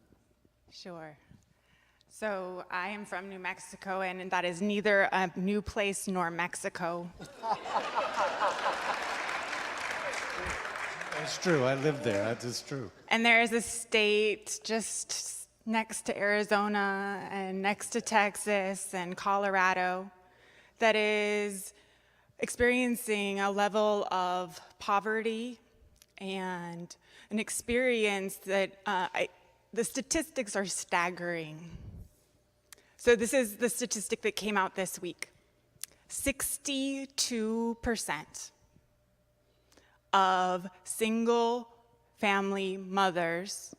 Sure. So I am from New Mexico, and that is neither a new place nor Mexico. It's true. I lived there. That is true. And there is a state just next to Arizona and next to Texas and Colorado that is experiencing a level of poverty and an experience that the statistics are staggering. So this is the statistic that came out this week. 62% of single family mothers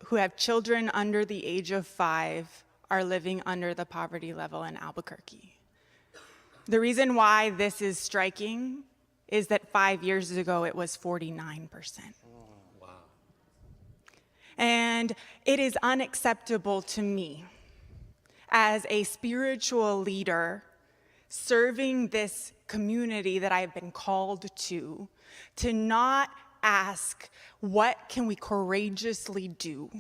who have children under the age of 5 are living under the poverty level in Albuquerque. The reason why this is striking is that 5 years ago it was 49%. Wow. And it is unacceptable to me as a spiritual leader serving this community that I've been called to not ask, what can we courageously do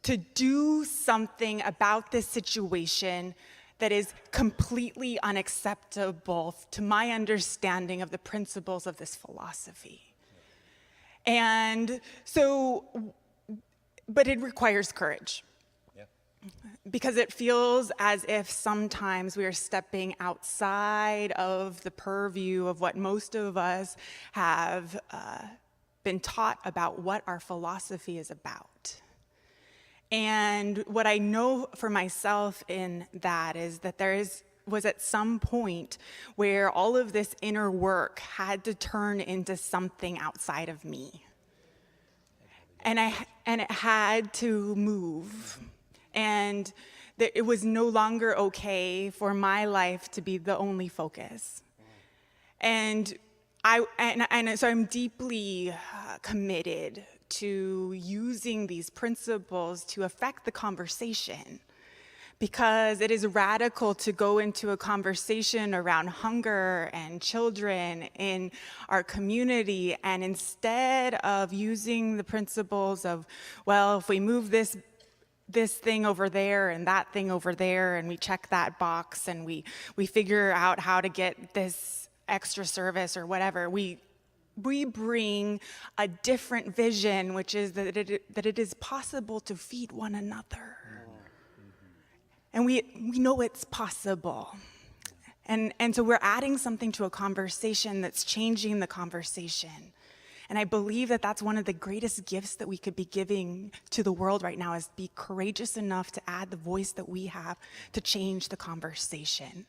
to do something about this situation that is completely unacceptable to my understanding of the principles of this philosophy. And so, but it requires courage. Because it feels as if sometimes we are stepping outside of the purview of what most of us have been taught about what our philosophy is about. And what I know for myself in that is that was at some point where all of this inner work had to turn into something outside of me. And it had to move. And it was no longer okay for my life to be the only focus. And so I'm deeply committed to using these principles to affect the conversation, because it is radical to go into a conversation around hunger and children in our community, and instead of using the principles of, well, if we move this thing over there and that thing over there, and we check that box, and we figure out how to get this extra service or whatever, we bring a different vision, which is that it is possible to feed one another. And we know it's possible. And so we're adding something to a conversation that's changing the conversation. And I believe that that's one of the greatest gifts that we could be giving to the world right now, is be courageous enough to add the voice that we have to change the conversation.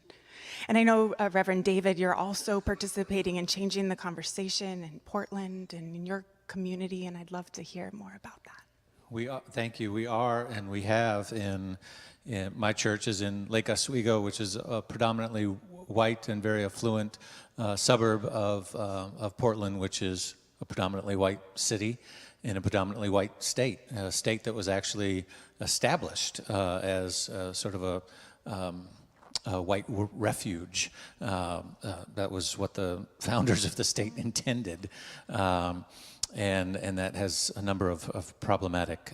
And I know, Reverend David, you're also participating in changing the conversation in Portland and in your community, and I'd love to hear more about that. Thank you. We are, and we have in my church is in Lake Oswego, which is a predominantly white and very affluent suburb of Portland, which is a predominantly white city in a predominantly white state, a state that was actually established as sort of a white refuge. That was what the founders of the state intended. And that has a number of problematic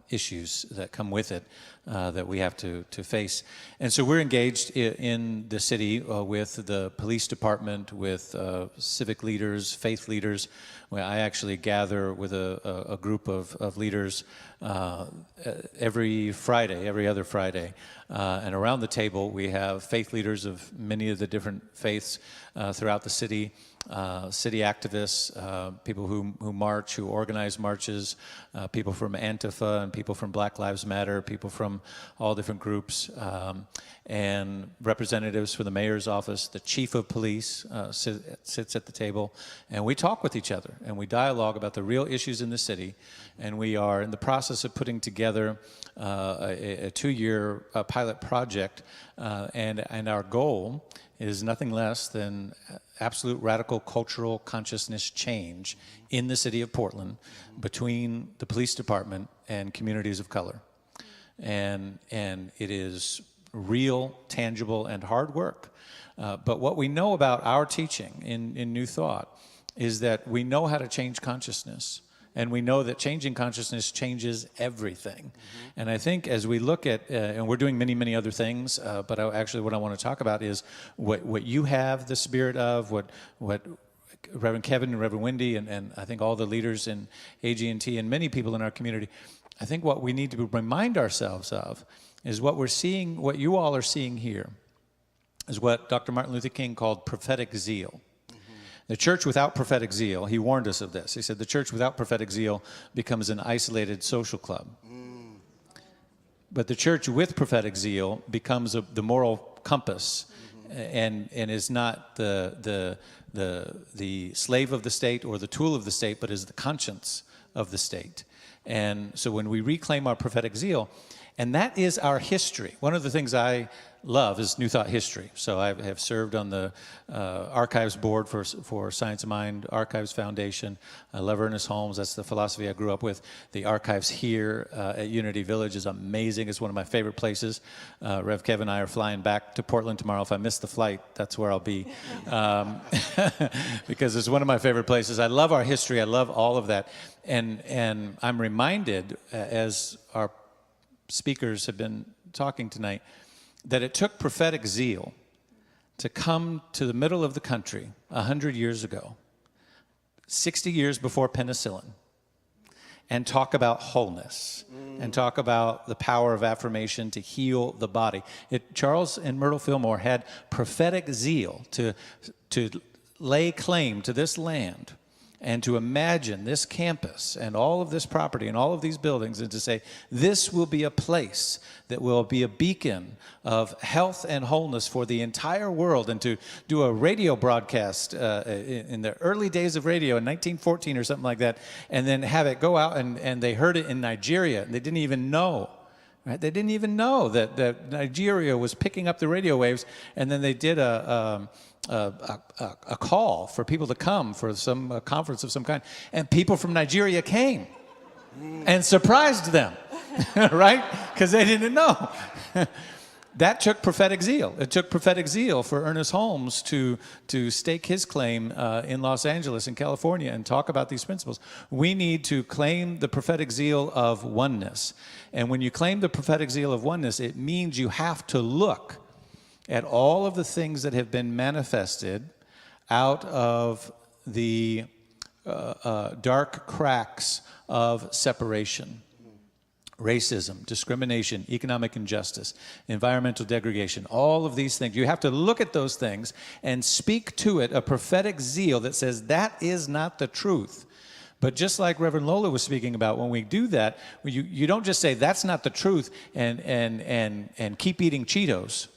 issues that come with it that we have to face. And so we're engaged in the city with the police department, with civic leaders, faith leaders. Where I actually gather with a group of leaders every other Friday. And around the table we have faith leaders of many of the different faiths throughout the city. City activists, people who march, who organize marches, people from Antifa and people from Black Lives Matter, people from all different groups, and representatives for the mayor's office. The chief of police sits at the table, and we talk with each other, and we dialogue about the real issues in the city, and we are in the process of putting together a 2-year pilot project, and our goal is nothing less than absolute radical cultural consciousness change in the city of Portland between the police department and communities of color. And it is real, tangible, and hard work. But what we know about our teaching in New Thought is that we know how to change consciousness. And we know that changing consciousness changes everything. And I think as we look at, and we're doing many, many other things, but actually what I want to talk about is what you have the spirit of, what Reverend Kevin and Reverend Wendy, and I think all the leaders in AGNT and many people in our community, I think what we need to remind ourselves of is what we're seeing, what you all are seeing here, is what Dr. Martin Luther King called prophetic zeal. The church without prophetic zeal, he warned us of this. He said the church without prophetic zeal becomes an isolated social club. But the church with prophetic zeal becomes the moral compass, and is not the slave of the state or the tool of the state, but is the conscience of the state. And so when we reclaim our prophetic zeal, and that is our history. One of the things I love is New Thought history. So I have served on the archives board for Science of Mind Archives Foundation. I love Ernest Holmes. That's the philosophy I grew up with. The archives here at Unity Village is amazing. It's one of my favorite places. Rev Kevin and I are flying back to Portland tomorrow. If I miss the flight, that's where I'll be. Because it's one of my favorite places. I love our history. I love all of that. And I'm reminded, as our speakers have been talking tonight, that it took prophetic zeal to come to the middle of the country 100 years ago, 60 years before penicillin, and talk about wholeness and talk about the power of affirmation to heal the body. Charles and Myrtle Fillmore had prophetic zeal to lay claim to this land and to imagine this campus and all of this property and all of these buildings, and to say, this will be a place that will be a beacon of health and wholeness for the entire world, and to do a radio broadcast in the early days of radio in 1914 or something like that, and then have it go out, and they heard it in Nigeria, and they didn't even know. Right? They didn't even know that Nigeria was picking up the radio waves, and then they did a call for people to come for some conference of some kind, and people from Nigeria came and surprised them, right? Because they didn't know. That took prophetic zeal. It took prophetic zeal for Ernest Holmes to stake his claim in Los Angeles, in California, and talk about these principles. We need to claim the prophetic zeal of oneness. And when you claim the prophetic zeal of oneness, it means you have to look at all of the things that have been manifested out of the dark cracks of separation. Racism, discrimination, economic injustice, environmental degradation, all of these things. You have to look at those things and speak to it a prophetic zeal that says that is not the truth. But just like Reverend Lola was speaking about, when we do that, you don't just say that's not the truth and keep eating Cheetos.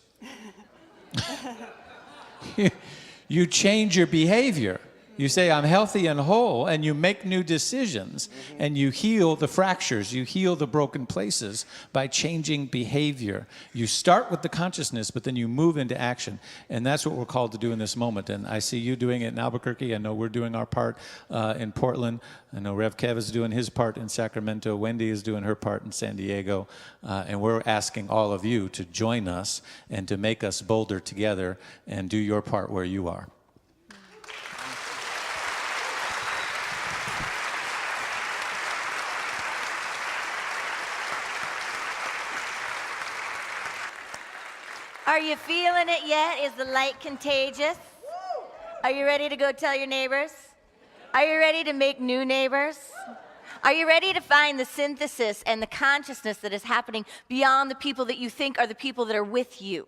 You change your behavior. You say, I'm healthy and whole, and you make new decisions, and you heal the fractures, you heal the broken places by changing behavior. You start with the consciousness, but then you move into action, and that's what we're called to do in this moment. And I see you doing it in Albuquerque. I know we're doing our part in Portland. I know Rev Kev is doing his part in Sacramento. Wendy is doing her part in San Diego. And we're asking all of you to join us and to make us bolder together and do your part where you are. Are you feeling it yet? Is the light contagious? Are you ready to go tell your neighbors? Are you ready to make new neighbors? Are you ready to find the synthesis and the consciousness that is happening beyond the people that you think are the people that are with you?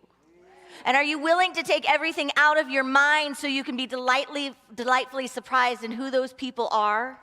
And are you willing to take everything out of your mind so you can be delightfully surprised in who those people are?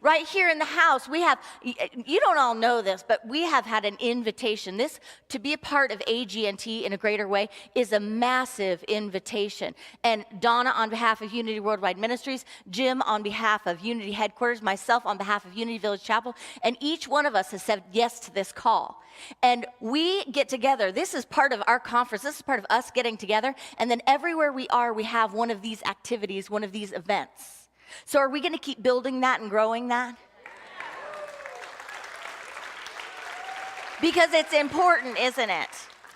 Right here in the house, we have, you don't all know this, but we have had an invitation. This, to be a part of AGNT in a greater way, is a massive invitation. And Donna on behalf of Unity Worldwide Ministries, Jim on behalf of Unity Headquarters, myself on behalf of Unity Village Chapel, and each one of us has said yes to this call. And we get together. This is part of our conference. This is part of us getting together. And then everywhere we are, we have one of these activities, one of these events. So are we going to keep building that and growing that? Because it's important, isn't it?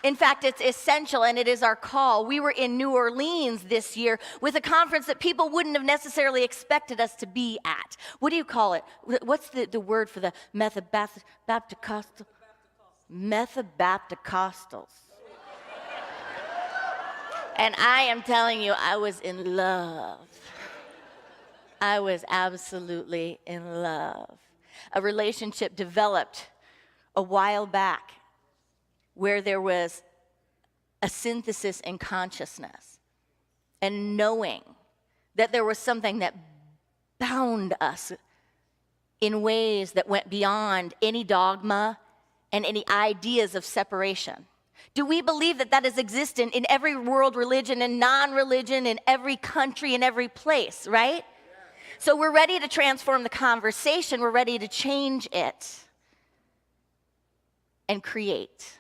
In fact, it's essential, and it is our call. We were in New Orleans this year with a conference that people wouldn't have necessarily expected us to be at. What do you call it? What's the word for the Methabapticostal? Methabapticostals. And I am telling you, I was in love. I was absolutely in love. A relationship developed a while back where there was a synthesis in consciousness and knowing that there was something that bound us in ways that went beyond any dogma and any ideas of separation. Do we believe that that is existent in every world religion and non-religion, in every country, in every place, right? So we're ready to transform the conversation. We're ready to change it and create.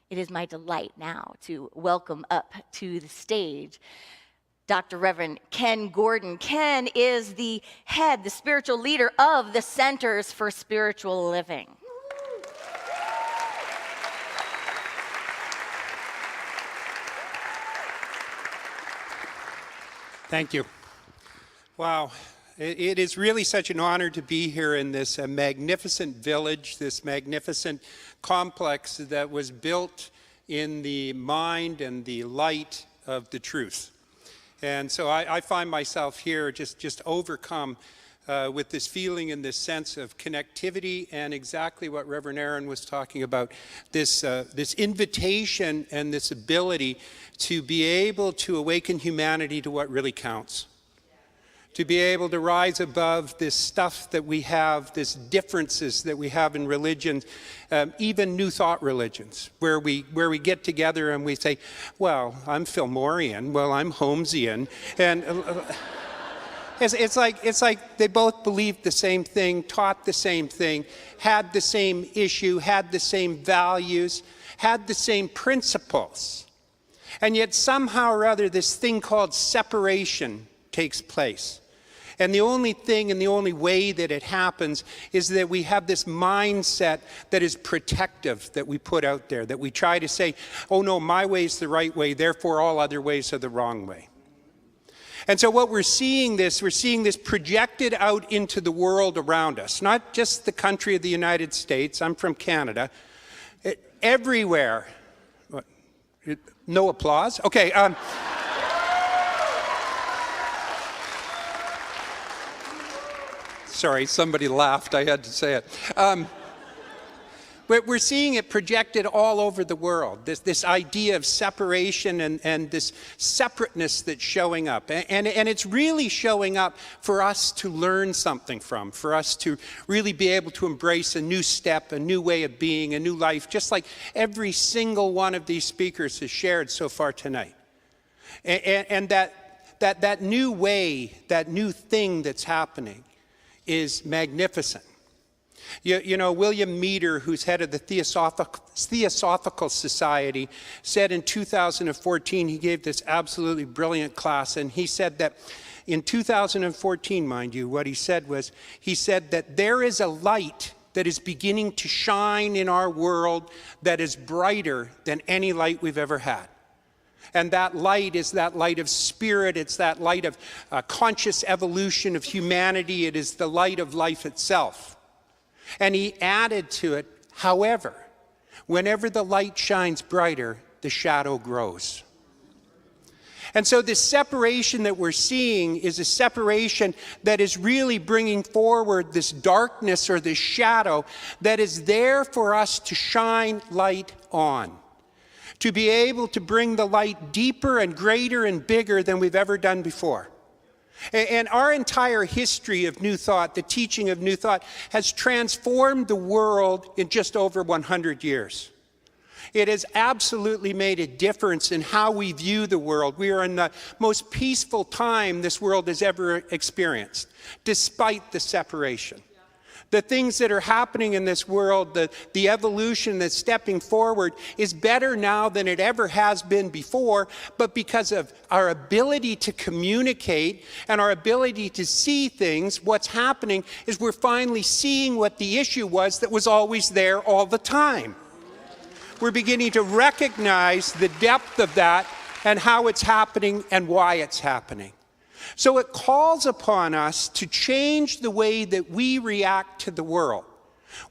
It is my delight now to welcome up to the stage Dr. Reverend Ken Gordon. Ken is the head, the spiritual leader of the Centers for Spiritual Living. Thank you. Wow, it is really such an honor to be here in this magnificent village, this magnificent complex that was built in the mind and the light of the truth. And so I find myself here just overcome with this feeling and this sense of connectivity, and exactly what Reverend Erin was talking about, this invitation and this ability to be able to awaken humanity to what really counts. To be able to rise above this stuff that we have, this differences that we have in religions, even New Thought religions, where we get together and we say, well, I'm Fillmorian, well, I'm Holmesian, and it's like they both believed the same thing, taught the same thing, had the same issue, had the same values, had the same principles. And yet somehow or other, this thing called separation takes place. And the only thing and the only way that it happens is that we have this mindset that is protective that we put out there, that we try to say, oh no, my way is the right way, therefore all other ways are the wrong way. And so what we're seeing this projected out into the world around us, not just the country of the United States, I'm from Canada, everywhere. No applause? Okay. Sorry, somebody laughed. I had to say it. We're seeing it projected all over the world, this idea of separation and this separateness that's showing up. And it's really showing up for us to learn something from, for us to really be able to embrace a new step, a new way of being, a new life, just like every single one of these speakers has shared so far tonight. And that new way, that new thing that's happening is magnificent. You know, William Meader, who's head of the Theosophical Society, said in 2014, he gave this absolutely brilliant class, and he said that in 2014, mind you, what he said was, he said that there is a light that is beginning to shine in our world that is brighter than any light we've ever had. And that light is that light of spirit. It's that light of conscious evolution of humanity. It is the light of life itself. And he added to it, however, whenever the light shines brighter, the shadow grows. And so this separation that we're seeing is a separation that is really bringing forward this darkness or this shadow that is there for us to shine light on. To be able to bring the light deeper and greater and bigger than we've ever done before. And our entire history of New Thought, the teaching of New Thought, has transformed the world in just over 100 years. It has absolutely made a difference in how we view the world. We are in the most peaceful time this world has ever experienced, despite the separation. The things that are happening in this world, the evolution that's stepping forward is better now than it ever has been before, but because of our ability to communicate and our ability to see things, what's happening is we're finally seeing what the issue was that was always there all the time. We're beginning to recognize the depth of that and how it's happening and why it's happening. So it calls upon us to change the way that we react to the world.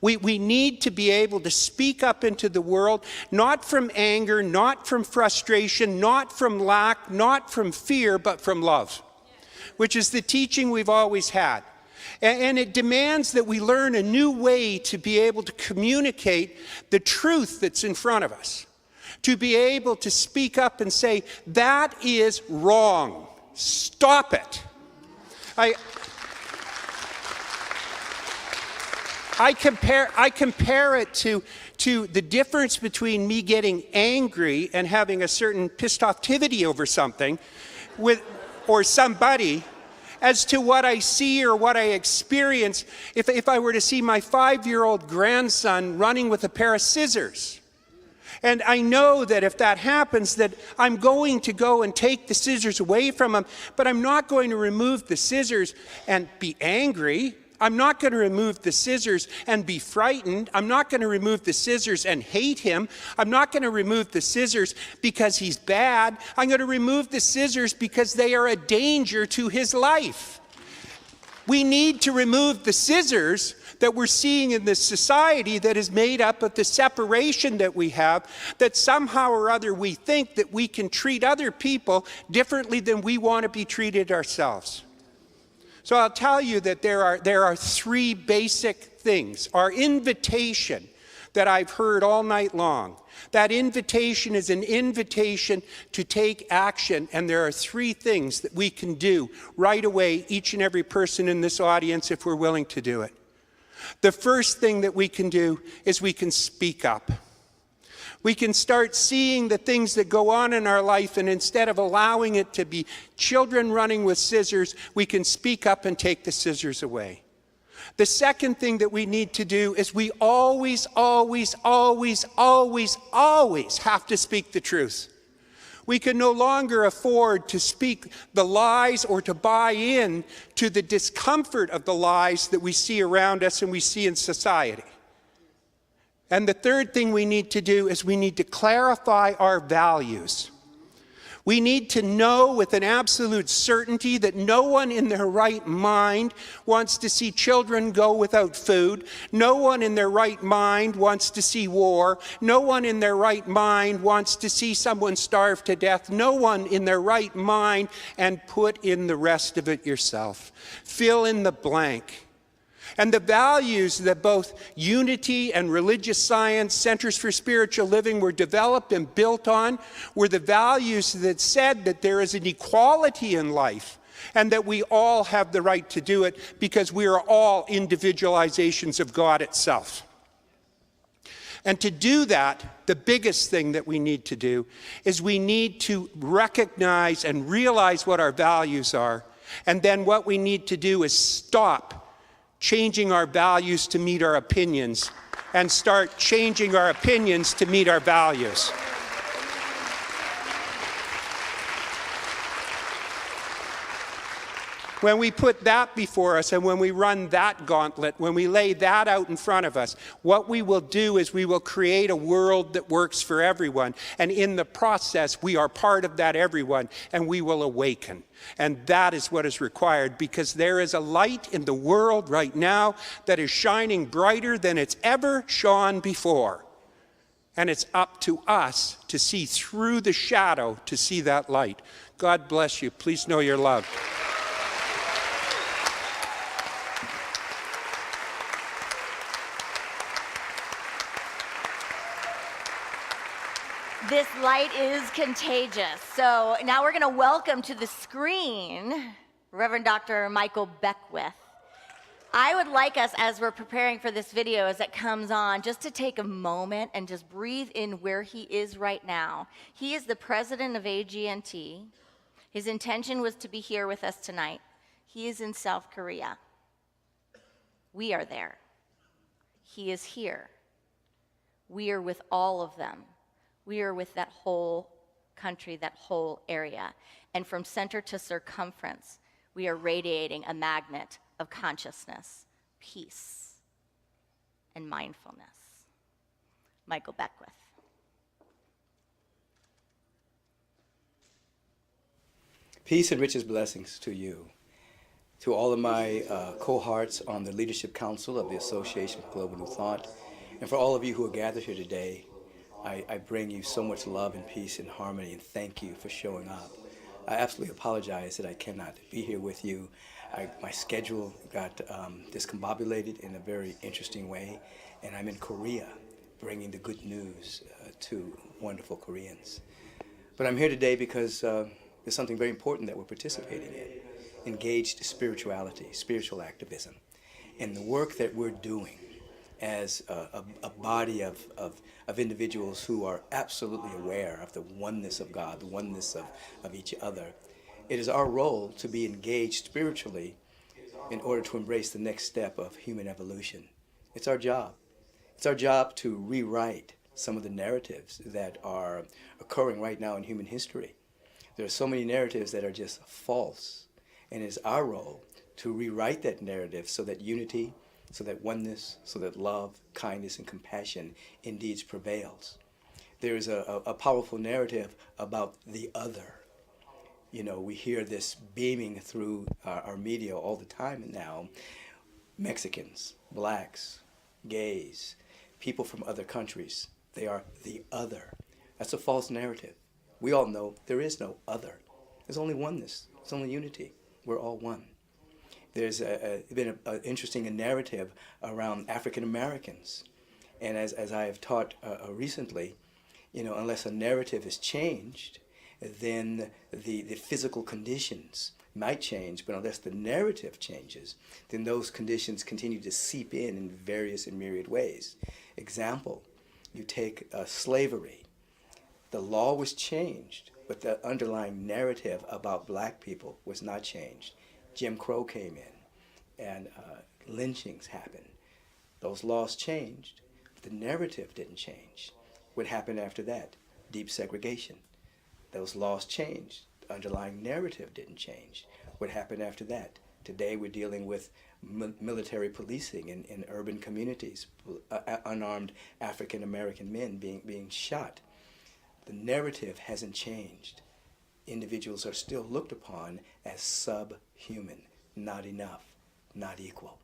We need to be able to speak up into the world, not from anger, not from frustration, not from lack, not from fear, but from love, which is the teaching we've always had. And it demands that we learn a new way to be able to communicate the truth that's in front of us, to be able to speak up and say, that is wrong. Stop it. I compare it to the difference between me getting angry and having a certain pissed offtivity over something or somebody as to what I see or what I experience if I were to see my 5-year-old grandson running with a pair of scissors. And I know that if that happens, that I'm going to go and take the scissors away from him, but I'm not going to remove the scissors and be angry. I'm not going to remove the scissors and be frightened. I'm not going to remove the scissors and hate him. I'm not going to remove the scissors because he's bad. I'm going to remove the scissors because they are a danger to his life. We need to remove the scissors that we're seeing in this society that is made up of the separation that we have, that somehow or other we think that we can treat other people differently than we want to be treated ourselves. So I'll tell you that there are three basic things. Our invitation that I've heard all night long, that invitation is an invitation to take action, and there are three things that we can do right away, each and every person in this audience, if we're willing to do it. The first thing that we can do is we can speak up. We can start seeing the things that go on in our life, and instead of allowing it to be children running with scissors, we can speak up and take the scissors away. The second thing that we need to do is we always, always, always, always, always have to speak the truth. We can no longer afford to speak the lies or to buy in to the discomfort of the lies that we see around us and we see in society. And the third thing we need to do is we need to clarify our values. We need to know with an absolute certainty that no one in their right mind wants to see children go without food. No one in their right mind wants to see war. No one in their right mind wants to see someone starve to death. No one in their right mind, and put in the rest of it yourself. Fill in the blank. And the values that both Unity and Religious Science, Centers for Spiritual Living were developed and built on were the values that said that there is an equality in life and that we all have the right to do it because we are all individualizations of God itself. And to do that, the biggest thing that we need to do is we need to recognize and realize what our values are. And then what we need to do is stop changing our values to meet our opinions and start changing our opinions to meet our values. When we put that before us and when we run that gauntlet, when we lay that out in front of us, what we will do is we will create a world that works for everyone. And in the process, we are part of that everyone, and we will awaken. And that is what is required, because there is a light in the world right now that is shining brighter than it's ever shone before. And it's up to us to see through the shadow to see that light. God bless you. Please know you're loved. This light is contagious. So now we're going to welcome to the screen Reverend Dr. Michael Beckwith. I would like us, as we're preparing for this video, as it comes on, just to take a moment and just breathe in where he is right now. He is the president of AGNT. His intention was to be here with us tonight. He is in South Korea. We are there. He is here. We are with all of them. We are with that whole country, that whole area. And from center to circumference, we are radiating a magnet of consciousness, peace, and mindfulness. Michael Beckwith. Peace and richest blessings to you, to all of my cohorts on the Leadership Council of the Association for Global New Thought, and for all of you who are gathered here today. I bring you so much love and peace and harmony, and thank you for showing up. I absolutely apologize that I cannot be here with you. My schedule got discombobulated in a very interesting way, and I'm in Korea bringing the good news to wonderful Koreans. But I'm here today because there's something very important that we're participating in: engaged spirituality, spiritual activism, and the work that we're doing as a body of individuals who are absolutely aware of the oneness of God, the oneness of each other. It is our role to be engaged spiritually in order to embrace the next step of human evolution. It's our job. It's our job to rewrite some of the narratives that are occurring right now in human history. There are so many narratives that are just false, and it's our role to rewrite that narrative so that unity, so that oneness, so that love, kindness, and compassion indeed prevails. There is a powerful narrative about the other. You know, we hear this beaming through our media all the time now. Mexicans, blacks, gays, people from other countries. They are the other. That's a false narrative. We all know there is no other. There's only oneness. There's only unity. We're all one. There's been an interesting narrative around African Americans. And as I have taught recently, unless a narrative is changed, then the physical conditions might change, but unless the narrative changes, then those conditions continue to seep in various and myriad ways. Example, you take slavery. The law was changed, but the underlying narrative about black people was not changed. Jim Crow came in, and lynchings happened. Those laws changed, but the narrative didn't change. What happened after that? Deep segregation. Those laws changed. The underlying narrative didn't change. What happened after that? Today we're dealing with military policing in urban communities, unarmed African American men being shot. The narrative hasn't changed. Individuals are still looked upon as subhuman, not enough, not equal.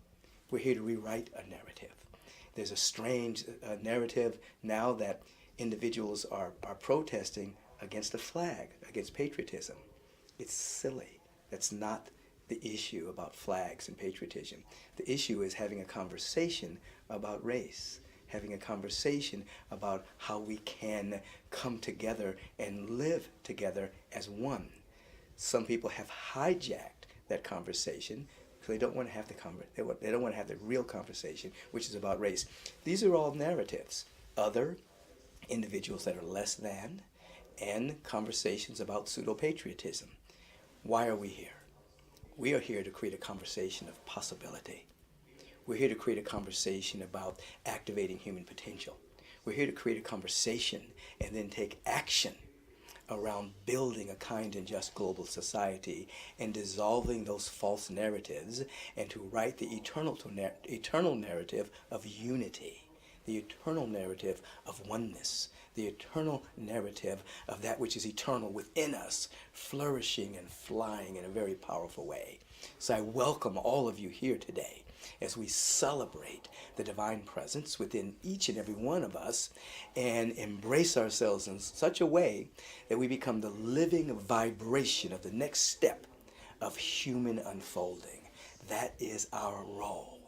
We're here to rewrite a narrative. There's a strange narrative now that individuals are protesting against the flag, against patriotism. It's silly. That's not the issue about flags and patriotism. The issue is having a conversation about race, having a conversation about how we can come together and live together as one. Some people have hijacked that conversation because they don't want to have they don't want to have the real conversation, which is about race. These are all narratives. Other individuals that are less than, and conversations about pseudo-patriotism. Why are we here? We are here to create a conversation of possibility. We're here to create a conversation about activating human potential. We're here to create a conversation and then take action around building a kind and just global society and dissolving those false narratives and to write the eternal narrative of unity, the eternal narrative of oneness, the eternal narrative of that which is eternal within us, flourishing and flying in a very powerful way. So I welcome all of you here today as we celebrate the divine presence within each and every one of us and embrace ourselves in such a way that we become the living vibration of the next step of human unfolding. That is our role.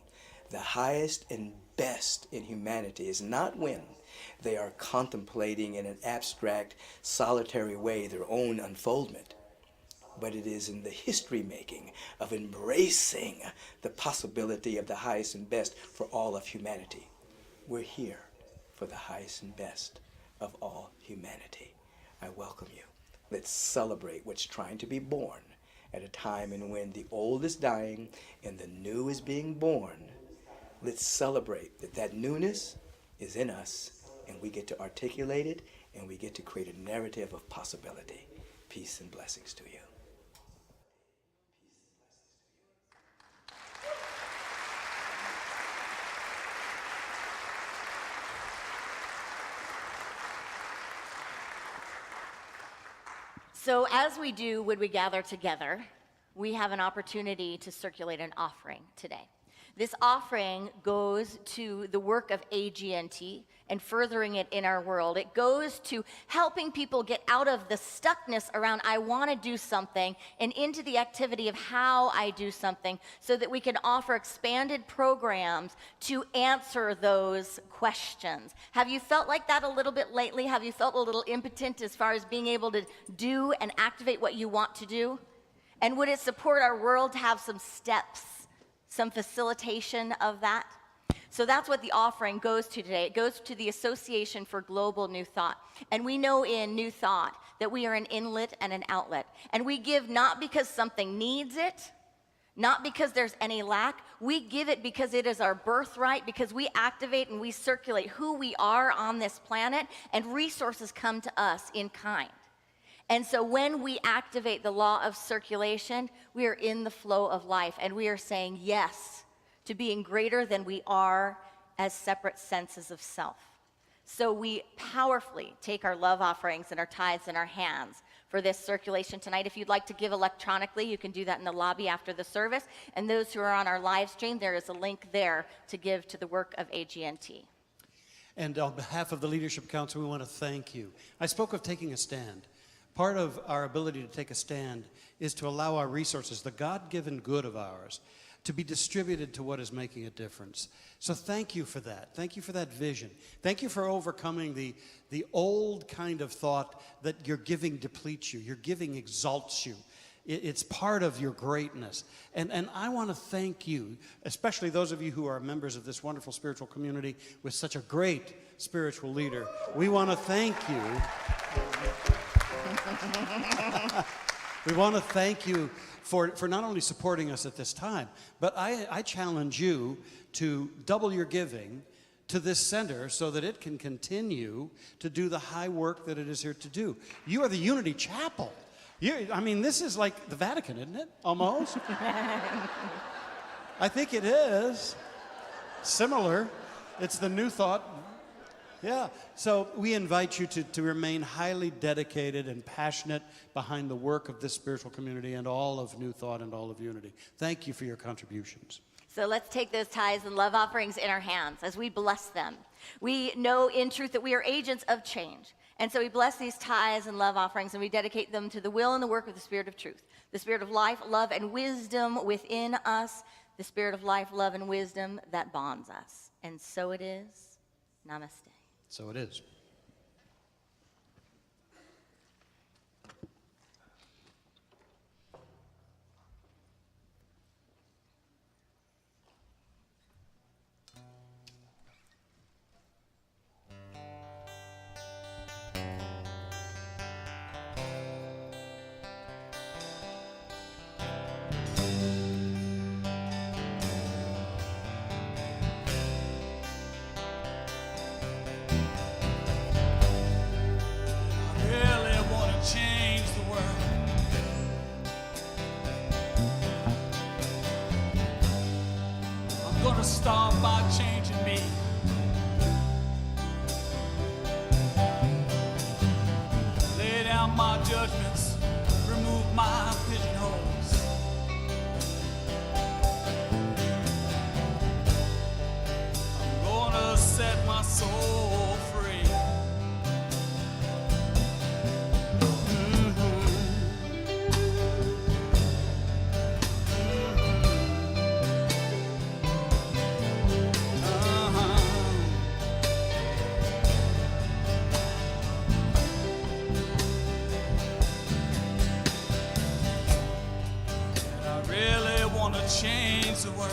The highest and best in humanity is not when they are contemplating in an abstract, solitary way their own unfoldment, but it is in the history making of embracing the possibility of the highest and best for all of humanity. We're here for the highest and best of all humanity. I welcome you. Let's celebrate what's trying to be born at a time in when the old is dying and the new is being born. Let's celebrate that that newness is in us, and we get to articulate it, and we get to create a narrative of possibility. Peace and blessings to you. So as we do when we gather together, we have an opportunity to circulate an offering today. This offering goes to the work of AGNT and furthering it in our world. It goes to helping people get out of the stuckness around I want to do something and into the activity of how I do something so that we can offer expanded programs to answer those questions. Have you felt like that a little bit lately? Have you felt a little impotent as far as being able to do and activate what you want to do? And would it support our world to have some steps, some facilitation of that? So that's what the offering goes to today. It goes to the Association for Global New Thought. And we know in New Thought that we are an inlet and an outlet. And we give not because something needs it, not because there's any lack. We give it because it is our birthright, because we activate and we circulate who we are on this planet, and resources come to us in kind. And so when we activate the law of circulation, we are in the flow of life, and we are saying yes to being greater than we are as separate senses of self. So we powerfully take our love offerings and our tithes in our hands for this circulation tonight. If you'd like to give electronically, you can do that in the lobby after the service. And those who are on our live stream, there is a link there to give to the work of AGNT. And on behalf of the Leadership Council, we want to thank you. I spoke of taking a stand. Part of our ability to take a stand is to allow our resources, the God-given good of ours, to be distributed to what is making a difference. So thank you for that. Thank you for that vision. Thank you for overcoming the old kind of thought that your giving depletes you, your giving exalts you. It's part of your greatness. And I want to thank you, especially those of you who are members of this wonderful spiritual community with such a great spiritual leader. We want to thank you. We want to thank you for not only supporting us at this time, but I challenge you to double your giving to this center so that it can continue to do the high work that it is here to do. You are the Unity Chapel. I mean, this is like the Vatican, isn't it? Almost. I think it is. Similar. It's the New Thought. Yeah. So we invite you to remain highly dedicated and passionate behind the work of this spiritual community and all of New Thought and all of Unity. Thank you for your contributions. So let's take those tithes and love offerings in our hands as we bless them. We know in truth that we are agents of change. And so we bless these tithes and love offerings, and we dedicate them to the will and the work of the Spirit of truth, the Spirit of life, love, and wisdom within us, the Spirit of life, love, and wisdom that bonds us. And so it is. Namaste. So it is. Start by changing me. Lay down my judgments, remove my pigeonholes. I'm gonna set my soul free. Change the world.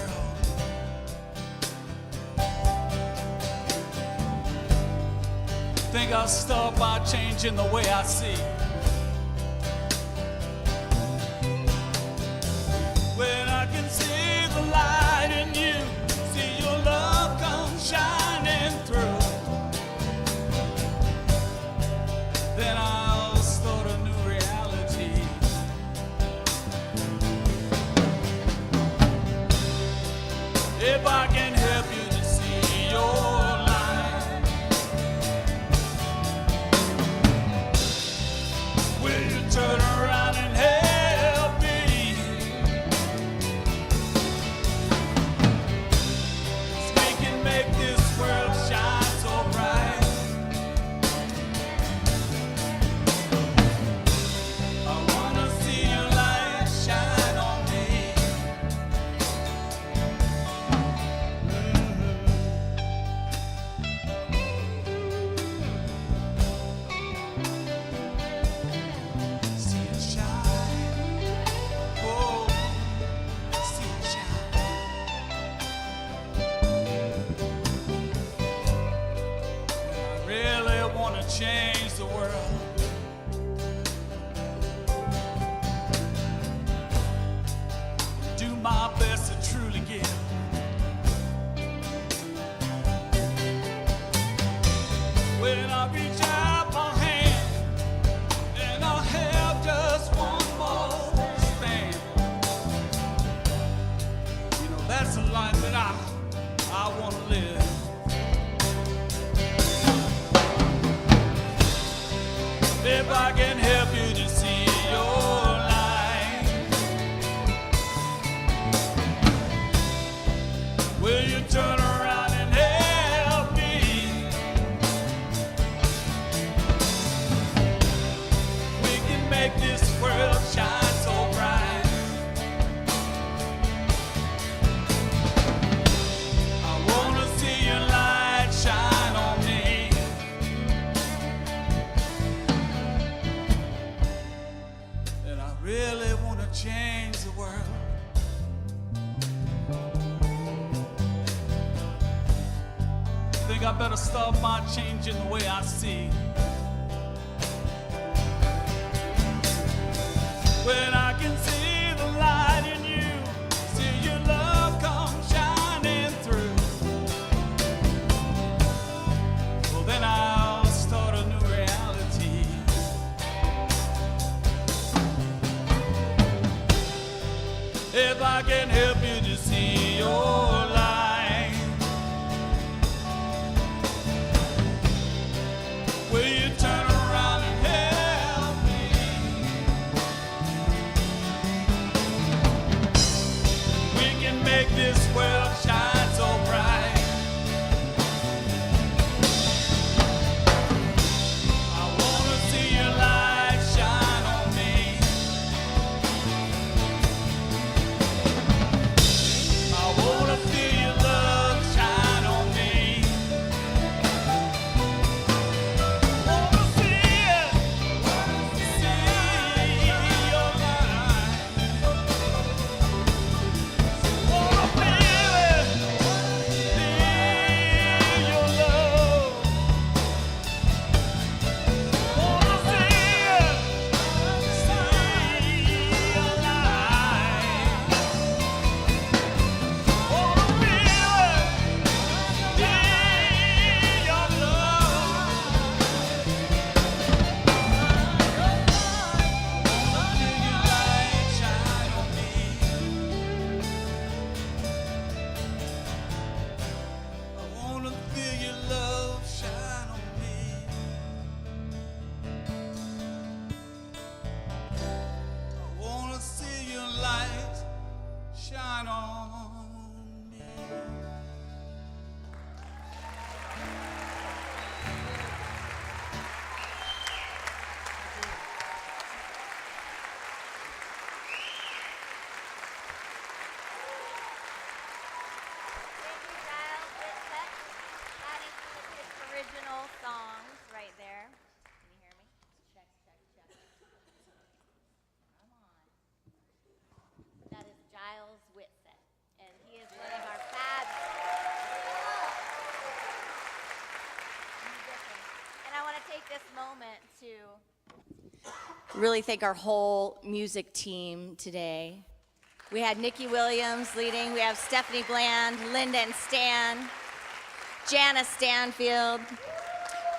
Think I'll start by changing the way I see. When I can see the light in you, see your love come shining through, then I'll start a new reality. If I can help you to see your light, will you turn around and help me? 'Cause we can make this world shine so bright. I wanna see your light shine on me. Change the world. Do my best to truly give. When I reach out my hand and I have just one more stand, you know, that's the life that I want to live. If I can help you to see better start by changing the way I see. When I can see the light in you, see your love come shining through, well then I'll start a new reality. If I can help you to see your light, will you turn around and help me? We can make this world shine so bright. I wanna see your light shine on me. I wanna feel your love shine on me. Wanna see it, see your light. Wanna feel it, feel your love. Wanna see it, see your light. Wanna feel it, feel your love shine on me. I wanna feel your light shine on me. That includes his original songs right there. Can you hear me? Check, check, check. Come on. That is Giles Whitsett, and he is one of our fabulous musicians. And I want to take this moment to really thank our whole music team today. We had Nikki Williams leading. We have Stephanie Bland, Linda and Stan, Jana Stanfield,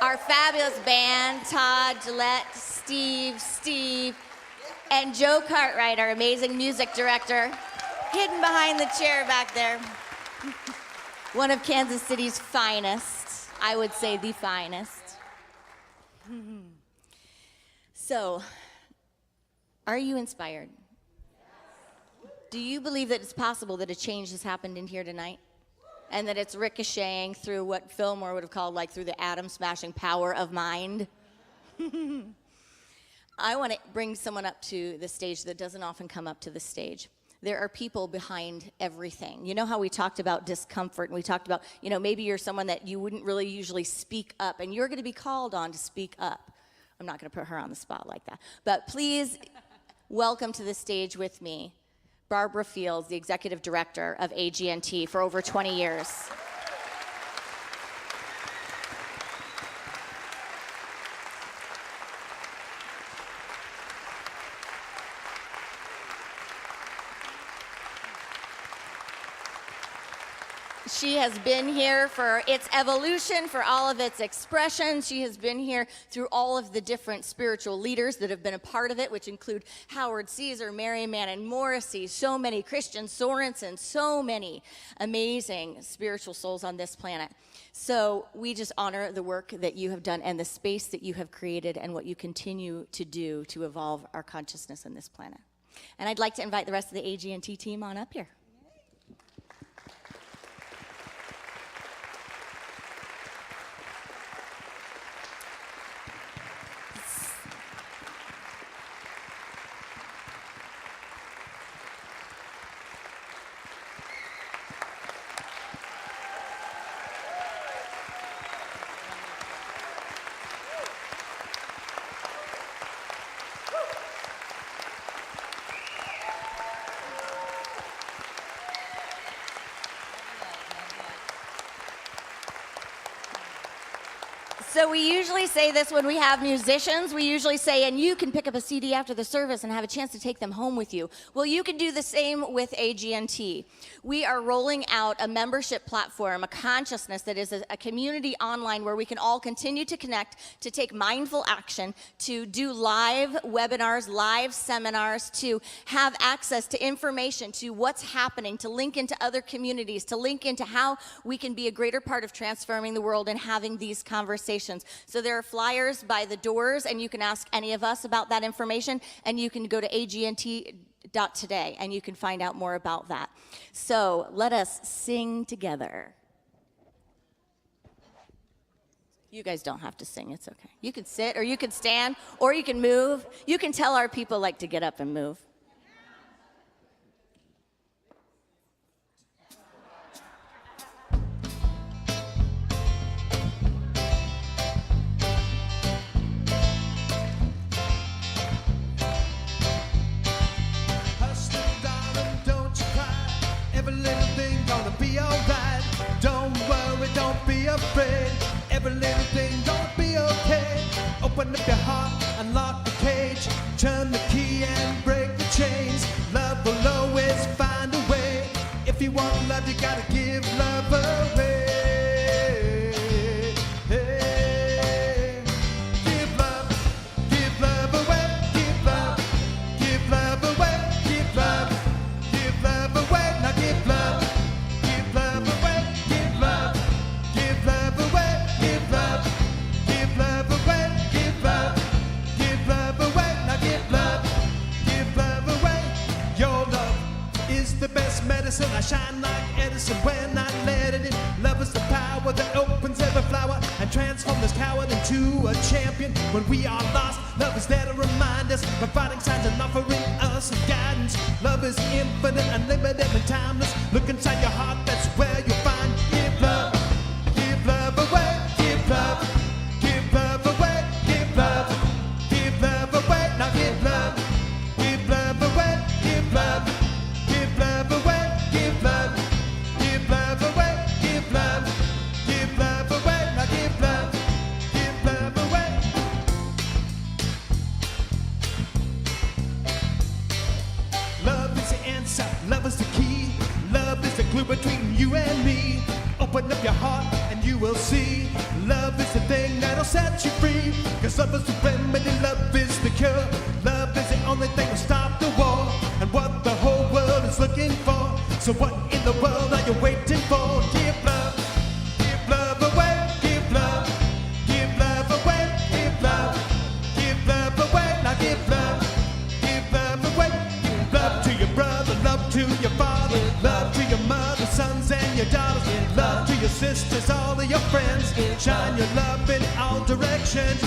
our fabulous band, Todd, Gillette, Steve, and Joe Cartwright, our amazing music director, hidden behind the chair back there. One of Kansas City's finest, I would say the finest. So, are you inspired? Do you believe that it's possible that a change has happened in here tonight? And that it's ricocheting through what Fillmore would have called like through the atom-smashing power of mind? I want to bring someone up to the stage that doesn't often come up to the stage. There are people behind everything. You know how we talked about discomfort, and we talked about, maybe you're someone that you wouldn't really usually speak up, and you're going to be called on to speak up. I'm not going to put her on the spot like that. But please welcome to the stage with me Barbara Fields, the executive director of AGNT for over 20 years. She has been here for its evolution, for all of its expression. She has been here through all of the different spiritual leaders that have been a part of it, which include Howard Caesar, Mary Manning Morrissey, so many, Christian Sorensen, so many amazing spiritual souls on this planet. So we just honor the work that you have done and the space that you have created and what you continue to do to evolve our consciousness on this planet. And I'd like to invite the rest of the AGNT team on up here. So we usually say this when we have musicians. We usually say, and you can pick up a CD after the service and have a chance to take them home with you. Well, you can do the same with AGNT. We are rolling out a membership platform, a consciousness that is a community online where we can all continue to connect, to take mindful action, to do live webinars, live seminars, to have access to information, to what's happening, to link into other communities, to link into how we can be a greater part of transforming the world and having these conversations. So there are flyers by the doors, and you can ask any of us about that information, and you can go to agnt.today, and you can find out more about that. So let us sing together. You guys don't have to sing, it's okay. You can sit, or you can stand, or you can move. You can tell our people like to get up and move. Every little thing gonna be alright. Don't worry, don't be afraid. Every little thing gonna be okay. Open up your heart, unlock the cage. Turn the key and break the chains. Love will always find a way. If you want love, you gotta give love away. Hey. Give love away. Give love away. Give love away. Now give love away. Give love away. Give love away. Give love away. Now give love away. Your love is the best medicine. I shine like Edison when I let it in. Love is the power that opens every flower and transforms this coward into a champion. When we are lost, love is there to remind us, providing signs and offering us guidance. Love is infinite, unlimited, and timeless. Look inside your heart, that's where you'll find. Give love away. Give love away. Give love away. Now give love away. Give love away. Give love away. Give love away. Now give love away. Love is the answer, love is the key. Love is the glue between you and me. Open up your heart and you will see. Love is the thing that'll set you free. Cause love is the remedy, love is the cure. Love is the only thing to stop the war. And what the whole world is looking for. So what in the world are you waiting for? Give love away. Give love away. Give love away. Now give love away. Give love to your brother, love to your father, love to your mother, sons and your daughters, love to your sisters, all of your friends. Shine your love in all directions.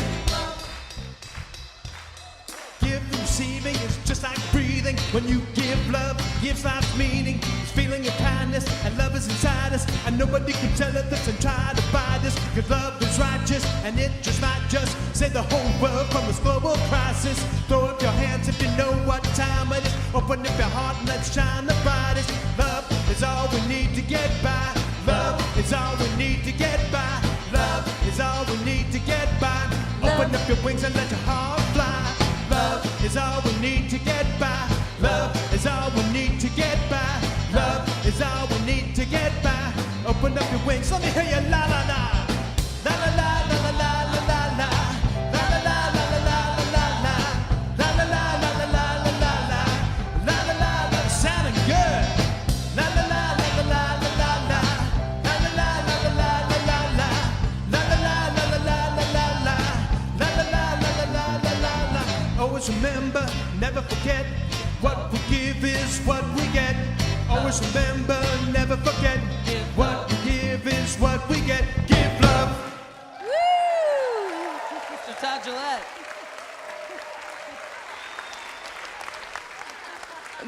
Give and receiving is just like breathing. When you give love, gives life meaning. It's feeling of kindness and love is inside us. And nobody can tell it this and try to buy this. Cause love is righteous and it just might just save the whole world from this global crisis. Throw up your hands if you know what time it is. Open up your heart and let's shine the brightest. Love is all we need to get by. Love is all we need to get by. Love is all we need to get by. Open up your wings and let your heart fly. Love is all we need to get by. Love is all we need to get by. Love is all we need to get by. Open up your wings, let me hear you la la la. La la la la la la la la la. La la la la la la la la. La la la la la la la la la. La la la la, sounding good. La la la la la la la la la. La la la la la la la la la. La la la la la la la la la. La la la la la la la la la. Always remember, never forget, what we give is what we get. Always remember, never forget, what we give is what we get. Give love. Woo! Mr. Todd Gillette.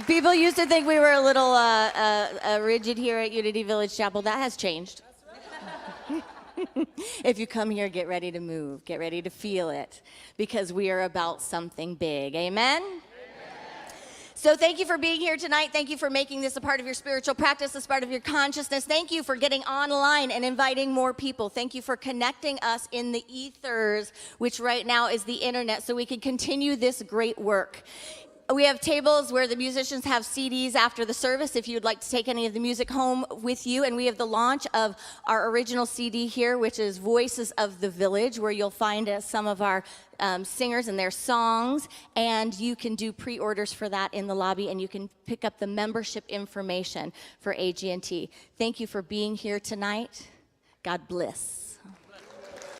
People used to think we were a little rigid here at Unity Village Chapel. That has changed. If you come here, get ready to move. Get ready to feel it. Because we are about something big. Amen? So thank you for being here tonight. Thank you for making this a part of your spiritual practice, as part of your consciousness. Thank you for getting online and inviting more people. Thank you for connecting us in the ethers, which right now is the internet, so we can continue this great work. We have tables where the musicians have CDs after the service if you'd like to take any of the music home with you. And we have the launch of our original CD here, which is Voices of the Village, where you'll find some of our singers and their songs. And you can do pre-orders for that in the lobby, and you can pick up the membership information for AGNT. Thank you for being here tonight. God bless.